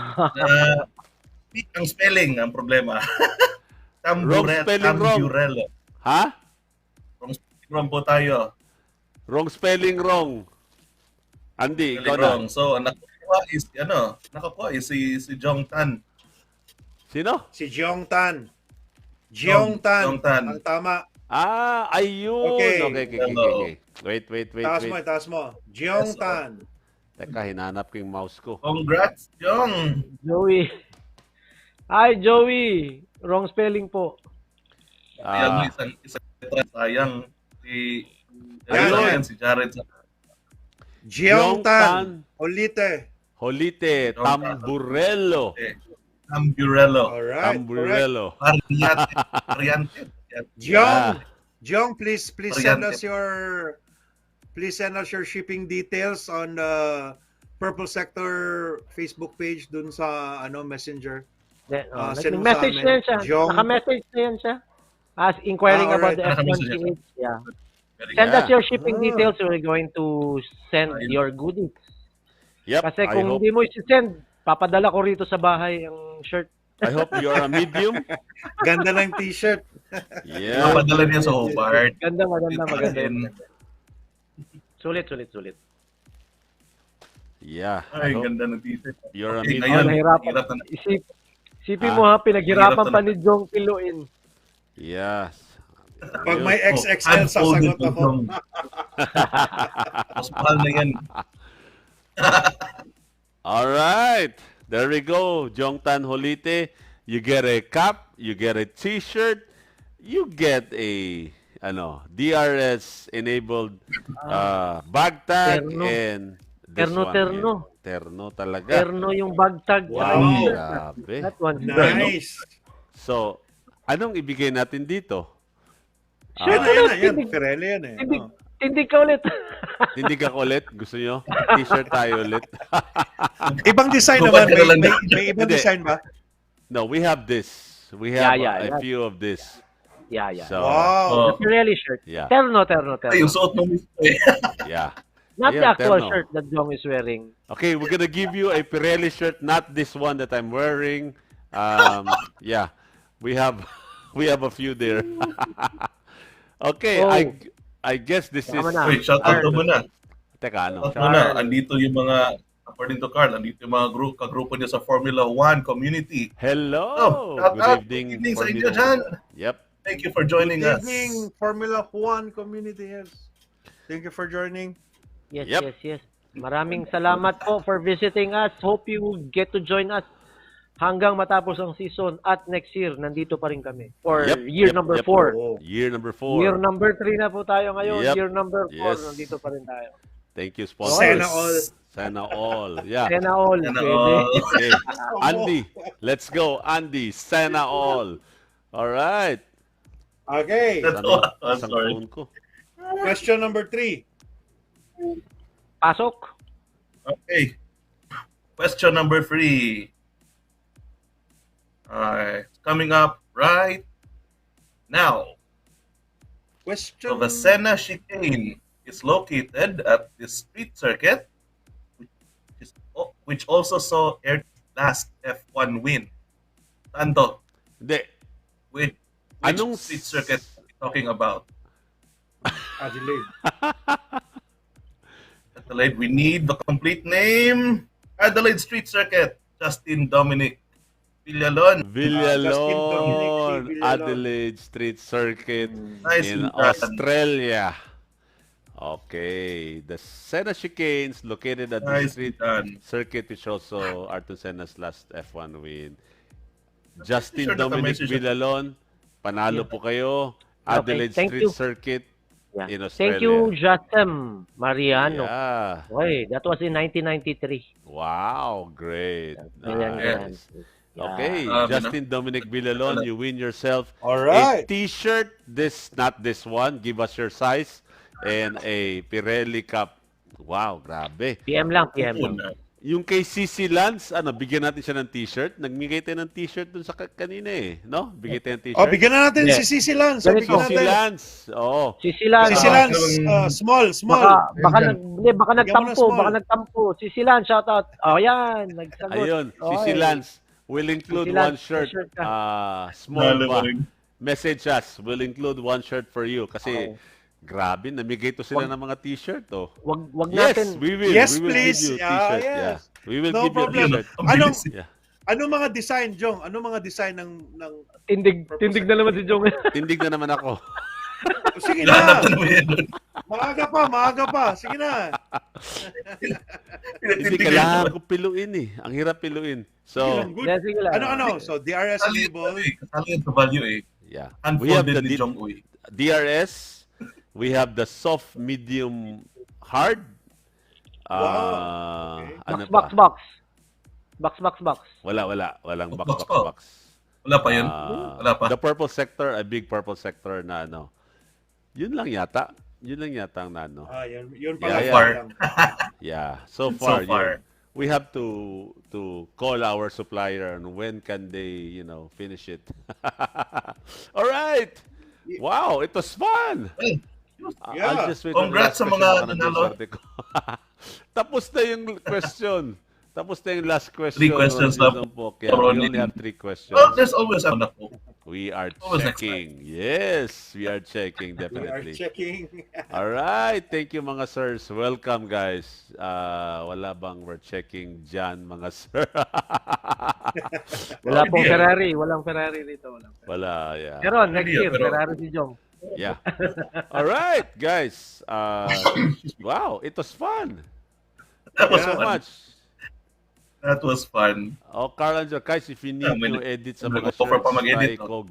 S4: Ang spelling ang problema.
S3: Wrong spelling, wrong.
S4: Tamburello.
S3: Ha?
S4: Wrong spelling wrong po tayo.
S3: Wrong spelling, wrong. Andy, ikaw
S4: Spelling wrong.
S3: na.
S4: So, nakakuha is si Jong Tan.
S3: Sino?
S5: Si Jeong Tan. Jeong Tan.
S4: Jeong Tan.
S5: Ang tama.
S3: Ayun.
S5: Okay.
S3: Okay. Wait.
S5: Taas mo. Jeong
S4: Yes,
S5: Tan.
S3: Teka, hinanap ko yung mouse ko.
S4: Congrats, Jong.
S6: Joey. Hi, Joey. Wrong spelling po.
S3: Ah.
S4: Isang sayang si
S5: Yan.
S4: si Jared.
S5: Jeong
S3: Jeong Tan.
S5: Tan. Olite.
S3: Holite
S4: Jeong Tan.
S3: Tamburello.
S4: Tamburello.
S5: Alright. Correct.
S3: Tamburello.
S4: Variante.
S5: Jeong. Jeong, please send
S4: Variante.
S5: send us your shipping details on the Purple Sector Facebook page dun sa Messenger. Send mo sa
S6: Nag-message
S5: amin.
S6: na yan siya.
S5: Jong.
S6: Naka-message na yan siya. As inquiring about
S5: alright.
S6: the
S4: Naka-message
S6: F1 CH. Yeah.
S4: Very
S6: Send
S3: Yeah.
S6: us your shipping details. We're going to send your goodies.
S3: Yep.
S6: Kasi
S3: I
S6: kung
S3: hope,
S6: hindi mo isi-send, papadala ko rito sa bahay ang shirt.
S3: I hope you're a medium.
S5: Ganda ng t-shirt.
S3: Yeah.
S4: Napadala niya sa Hobart.
S6: Ganda, maganda.
S4: Din.
S6: Sulit.
S3: Yeah. I
S4: Ay,
S3: hope
S4: ganda ng t-shirt.
S3: you're a
S4: Okay,
S3: medium.
S4: ngayon,
S6: nahirapan.
S4: hirap na.
S6: Isipin mo ha, pinaghirapan
S4: Hirap
S6: pa
S4: na-
S6: ni Jong piluin.
S3: Yes.
S5: Pag may
S4: Oh,
S5: XXL, sasagot
S4: unfolded
S5: ako.
S4: Jong. Mas mahal na yan.
S3: All right. There we go. Jongtan Holite. You get a cap, you get a t-shirt, you get a DRS enabled bag tag
S6: Terno.
S3: and this
S6: Terno,
S3: one
S6: terno.
S3: here. Terno talaga.
S6: Terno yung bag tag.
S5: Wow.
S3: Grabe.
S6: That one.
S5: Nice.
S3: So, anong ibigay natin dito?
S6: Shirt
S5: Yan
S6: ulit.
S5: yan. Pirelli yan eh.
S6: Tindig,
S5: Oh.
S6: tindig ka ulit.
S3: Hindi ka ulit? Gusto nyo? T-shirt tayo ulit.
S5: Ibang design
S4: Kung
S5: naman.
S4: bakit lang
S5: May ibang
S3: Hindi.
S5: design ba?
S3: No, we have this. We have
S6: Yeah,
S3: a
S6: yeah.
S3: few of this.
S6: Yeah.
S3: So,
S5: Wow.
S4: Oh.
S6: The Pirelli shirt.
S3: Yeah.
S6: Terno.
S4: Ay, yung suot mo mismo eh.
S3: yeah.
S6: Not the
S3: Yeah,
S6: actual
S3: terno.
S6: shirt that Jong is wearing.
S3: Okay, we're gonna give you a Pirelli shirt, not this one that I'm wearing. Yeah, we have a few there. Okay,
S6: Oh.
S3: I guess this is.
S6: Tama na.
S4: Wait, shout out mo na.
S3: Teka, ano?
S4: Shout out mo na. Andito yung mga, according to Carl, andito yung mga kagrupo niya sa Formula 1 community.
S3: Hello.
S4: shout out.
S3: Good evening.
S4: Good evening sa inyo
S3: Formula
S4: dyan.
S3: One. Yep.
S4: Thank you for joining
S5: Good
S4: us.
S5: evening, Formula 1 community heads. Thank you for joining.
S6: Yes,
S3: Yep.
S6: yes. Maraming salamat po for visiting us. Hope you get to join us hanggang matapos ang season at next year nandito pa rin kami for
S3: Yep,
S6: year
S3: yep,
S6: number
S3: yep.
S6: 4.
S5: Oh.
S3: Year number 4.
S6: Year number 3 na po tayo ngayon.
S3: Yep.
S6: Year number 4
S3: Yes.
S6: nandito pa rin tayo.
S3: Thank you, sponsors.
S5: Sana all.
S3: Sana all. Yeah.
S6: Sana all.
S4: Sana
S6: Pwede.
S4: all.
S3: Okay. Andy, let's go. Andy, sana all. All right.
S5: Okay.
S4: That's
S3: Sana,
S4: all. I'm
S3: isang
S4: sorry.
S3: phone ko.
S5: Question number 3.
S6: Pasok.
S4: Okay. Question number 3. Coming up right now.
S5: Question.
S4: So the Senna chicane is located at the street circuit, which also saw Ayrton's last F1 win. Tando,
S3: Hindi.
S4: which
S3: Anong
S4: street circuit are we talking about?
S5: Adelaide.
S4: Adelaide, we need the complete name. Adelaide Street Circuit. Justin Dominic Villalon.
S5: Justin Dominic C.
S3: Villalon,
S5: Villalon.
S3: Adelaide Street Circuit
S4: Nicely
S3: in
S4: done.
S3: Australia. Okay, the Senna chicanes located at the
S4: Nicely
S3: street
S4: done.
S3: circuit, which also Ayrton Senna's last F1 win. Justin
S4: Sure that the
S3: Dominic
S4: message-
S3: Villalon, panalo po kayo. Adelaide
S6: thank
S3: Street
S6: you.
S3: Circuit
S6: Yeah.
S3: in Australia.
S6: Thank you, Justin Mariano.
S3: Yeah.
S6: Okay, that was in 1993.
S3: Wow, great.
S6: Ayan,
S3: Nice.
S6: Yeah.
S3: Okay,
S4: Grabe,
S3: Justin Dominic Villalon, you win yourself
S5: All
S3: a
S5: right.
S3: t-shirt, not this one, give us your size, and a Pirelli cup. Wow, grabe.
S6: PM lang, PM lang.
S3: Yung kay CC Lance, bigyan natin siya ng t-shirt. Nagmigay tayo ng t-shirt dun sa kanina eh, no? Bigay tayo ng t-shirt.
S5: Oh, bigyan na natin
S6: Yeah.
S5: si Cici Lance.
S6: Ganito.
S5: Bigyan
S3: CC
S5: natin.
S3: Lance, oo.
S6: Sisilan.
S5: Cici Lance, small.
S6: Baka
S5: Bigyan mo na
S6: nagtampo,
S5: small.
S6: baka nagtampo. Sisilan, shout out. Oh, yan, nagsagot.
S3: Ayun, CC
S6: Okay.
S3: Lance will include
S6: CC
S3: one
S6: Lance,
S3: shirt.
S6: t-shirt ka.
S3: Small
S4: Lalo
S3: ba?
S4: mo rin.
S3: Message us, will include one shirt for you. Kasi,
S6: Okay.
S3: grabe, namigay to sila ng mga t-shirt, oh.
S6: Wag
S3: Yes,
S6: natin.
S3: we will.
S5: Yes,
S3: we will
S5: please.
S3: give you a
S5: Yeah,
S3: t-shirt.
S5: yes.
S3: Yeah. We will
S5: No
S3: give
S5: problem.
S3: you a t-shirt.
S5: Anong
S3: Yeah.
S5: anong mga design, Jong? Anong mga design ng
S6: Tindig na naman si Jong.
S3: Tindig na naman ako.
S5: Sige
S4: Lahat
S5: na.
S4: na mo yan.
S5: Maaga pa. Sige na.
S3: Hindi kailangan ko piluin eh. Ang hirap piluin. So,
S5: Good.
S6: Yeah, sige lang.
S5: Ano? So, DRS
S4: Kasali
S5: label.
S4: yan sa value eh.
S3: yeah. We have
S4: Unfolded
S3: the
S4: ni Jong Uy.
S3: DRS. We have the soft, medium, hard.
S5: Wow.
S3: Ano
S6: Box,
S3: pa?
S6: box.
S3: Walang box,
S4: Box
S3: box,
S4: po.
S3: box.
S4: Wala pa yun? Wala pa.
S3: The purple sector, a big purple sector na Yun lang yata. Yun lang yata ang
S5: Yun
S3: Yeah,
S5: pala.
S3: yeah.
S5: lang.
S3: Yeah, so far,
S4: far.
S3: we have to call our supplier on when can they, finish it. All right. Wow, it was fun.
S5: Yeah.
S3: I'll just wait for the
S4: Congrats
S3: last
S4: sa
S3: question,
S4: mga
S3: baka
S4: nanalo.
S3: nandun ko. Tapos na yung question. Tapos na yung last question.
S4: 3 questions
S3: Yun
S4: left.
S3: lang po. Kaya we only have 3 questions.
S4: Oh, there's always ano po.
S3: We are
S4: Always next
S3: checking. Yes, we are checking,
S5: We are
S3: definitely.
S5: checking.
S3: All right. Thank you, mga sirs. Welcome, guys. Wala bang we're checking dyan, mga sir?
S6: Wala pong
S4: Hindi,
S6: Ferrari. Walang Ferrari dito.
S3: Wala, yeah.
S6: Pero next
S4: Hindi,
S6: year,
S4: pero-
S6: Ferrari si Jong.
S3: Yeah. All right, guys. Wow, it was fun.
S4: That was
S3: So
S4: fun.
S3: much.
S4: That was fun.
S3: Oh, Carl Angel, guys, if you need
S4: Yeah,
S3: to edit sa
S4: may
S3: mga
S4: offer
S3: shirts,
S4: pa mag-edit,
S3: try ko,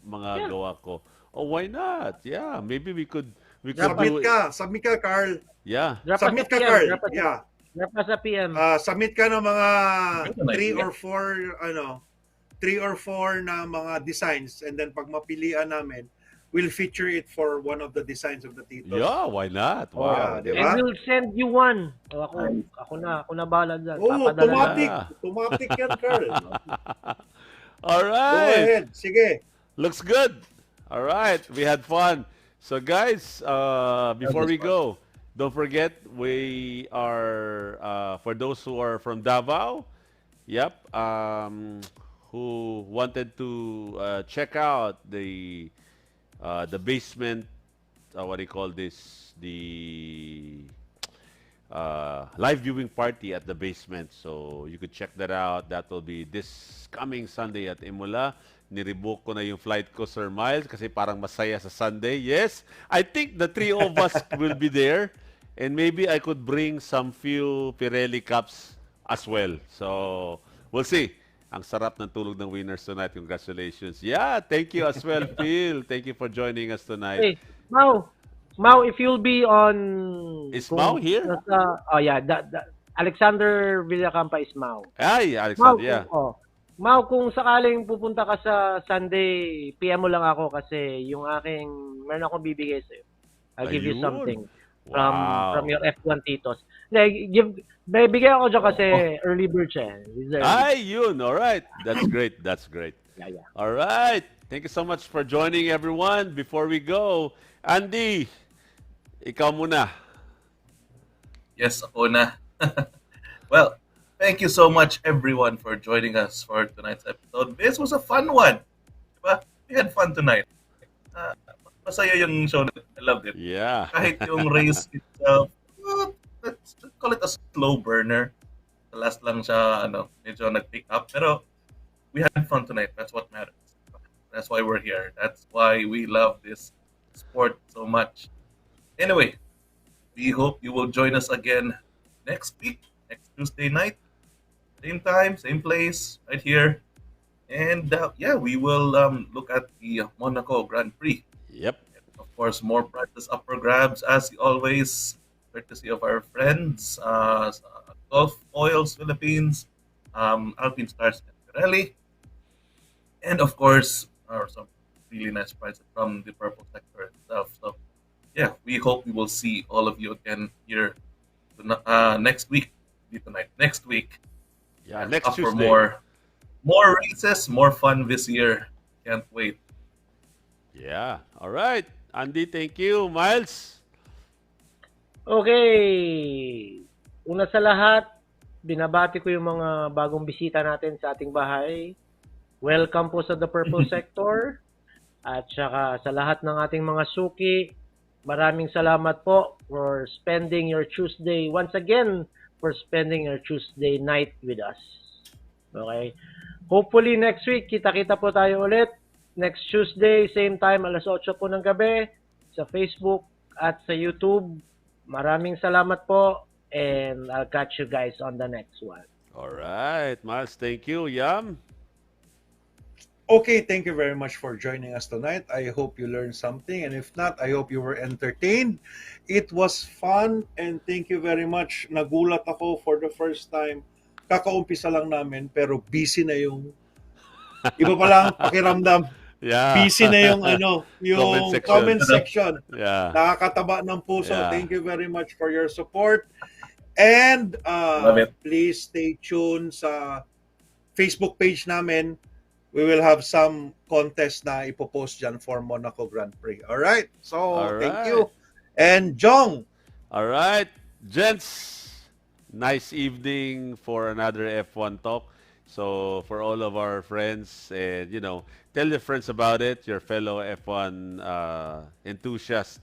S3: mga gawa ko. Oh, why not? Yeah, maybe we could do
S5: Submit ka, Carl.
S3: Yeah.
S6: Drop us
S5: Submit
S6: sa
S5: ka,
S6: PM,
S5: Carl.
S6: drop us-
S5: Yeah.
S6: Drop us sa PM.
S5: Submit ka ng mga
S4: That's a nice
S5: 3
S4: idea.
S5: or 4 na mga designs, and then pag mapilian namin, we'll feature it for one of the designs of the Titos.
S3: Yeah, why not? Wow.
S5: yeah, di
S6: And
S5: ba?
S6: we'll send you one. O, ako na bahala dyan.
S5: Oh,
S6: Papadala
S5: automatic.
S3: na.
S5: Automatic yan, Carl.
S3: All
S5: Go
S3: right.
S5: ahead. Sige.
S3: Looks good. All right. We had fun. So, guys, before we go, don't forget, we are, for those who are from Davao, who wanted to check out the basement, what do you call this? The live viewing party at the basement. So you could check that out. That will be this coming Sunday at Imola. Nirebook ko na yung flight ko, Sir Miles, kasi parang masaya sa Sunday. Yes, I think the 3 of us will be there. And maybe I could bring some few Pirelli cups as well. So, we'll see. Ang sarap ng tulog ng winners tonight. Congratulations. Yeah, thank you as well, Phil. Thank you for joining us tonight.
S6: Hey, Mau, if you'll be on...
S3: Is Mau here?
S6: Oh, yeah. Alexander Villacampa is Mau.
S3: Ay,
S6: Mau,
S3: Alexander, yeah.
S6: Mau, kung sakaling pupunta ka sa Sunday, PM mo lang ako kasi yung meron akong bibigay sa'yo. I'll give you
S3: Ayun.
S6: something. from
S3: Wow.
S6: your F1 titos. Bigyan ako dyan kasi early bird siya. He's early.
S3: Ay, yun. All right. That's great. That's great.
S6: Yeah.
S3: All right. Thank you so much for joining, everyone. Before we go, Andy, ikaw muna.
S4: Yes, ako na. Well, thank you so much everyone for joining us for tonight's episode. This was a fun one. Diba? We had fun tonight. Masaya yung show. I loved it.
S3: Yeah.
S4: Kahit yung race itself, let's call it a slow burner. Sa last lang siya, medyo nag-pick up. Pero we had fun tonight. That's what matters. That's why we're here. That's why we love this sport so much. Anyway, we hope you will join us again next week, next Tuesday night. Same time, same place, right here. And we will look at the Monaco Grand Prix.
S3: Yep.
S4: And of course, more prizes up for grabs as always, courtesy of our friends, Gulf Oils Philippines, Alpine Stars and Pirelli. And of course, some really nice prizes from the Purple Sector itself. So we hope we will see all of you again here next week. Next week.
S3: Yeah,
S4: And
S3: next
S4: up for
S3: Tuesday.
S4: more races, more fun this year. Can't wait.
S3: Yeah. All right. Andy, thank you. Miles?
S6: Okay. Una sa lahat, binabati ko yung mga bagong bisita natin sa ating bahay. Welcome po sa The Purple Sector. At saka sa lahat ng ating mga suki, maraming salamat po for spending your Tuesday, once again, for spending your Tuesday night with us. Okay? Hopefully next week, kita-kita po tayo ulit. Next Tuesday, same time, alas 8 po ng gabi, sa Facebook at sa YouTube. Maraming salamat po, and I'll catch you guys on the next one.
S3: All right. Miles, thank you. Yam?
S5: Okay, thank you very much for joining us tonight. I hope you learned something, and if not, I hope you were entertained. It was fun, and thank you very much. Nagulat ako for the first time. Kakaumpisa lang namin, pero busy na yung iba pa lang pakiramdam.
S3: Yeah.
S5: Busy na yung yung comment section.
S3: Yeah.
S5: Nakakataba ng puso.
S3: Yeah.
S5: Thank you very much for your support. And
S4: Love it.
S5: please stay tuned sa Facebook page namin. We will have some contest na ipopost dyan for Monaco Grand Prix. All right? So,
S3: All
S5: thank
S3: right.
S5: you. And Jong,
S3: All right. Gents, nice evening for another F1 talk. So for all of our friends, and tell your friends about it, your fellow F1 enthusiasts.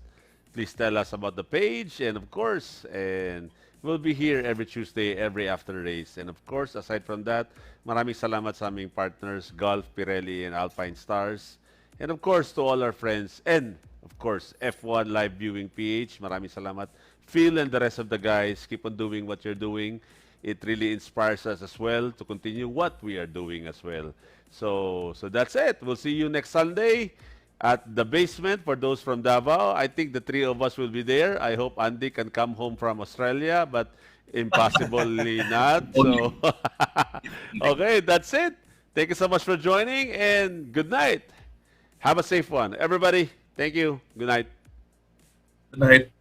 S3: Please tell us about the page, and of course, and we'll be here every Tuesday, every after race. And of course, aside from that, maraming salamat sa aming partners, Gulf, Pirelli, and Alpine Stars. And of course, to all our friends, and of course, F1 Live Viewing PH, maraming salamat. Phil and the rest of the guys, keep on doing what you're doing. It really inspires us as well to continue what we are doing as well. So that's it. We'll see you next Sunday at the basement for those from Davao. I think the three of us will be there. I hope Andy can come home from Australia, but impossibly not. So, okay, that's it. Thank you so much for joining, and good night. Have a safe one. Everybody, thank you. Good night.
S4: Good night.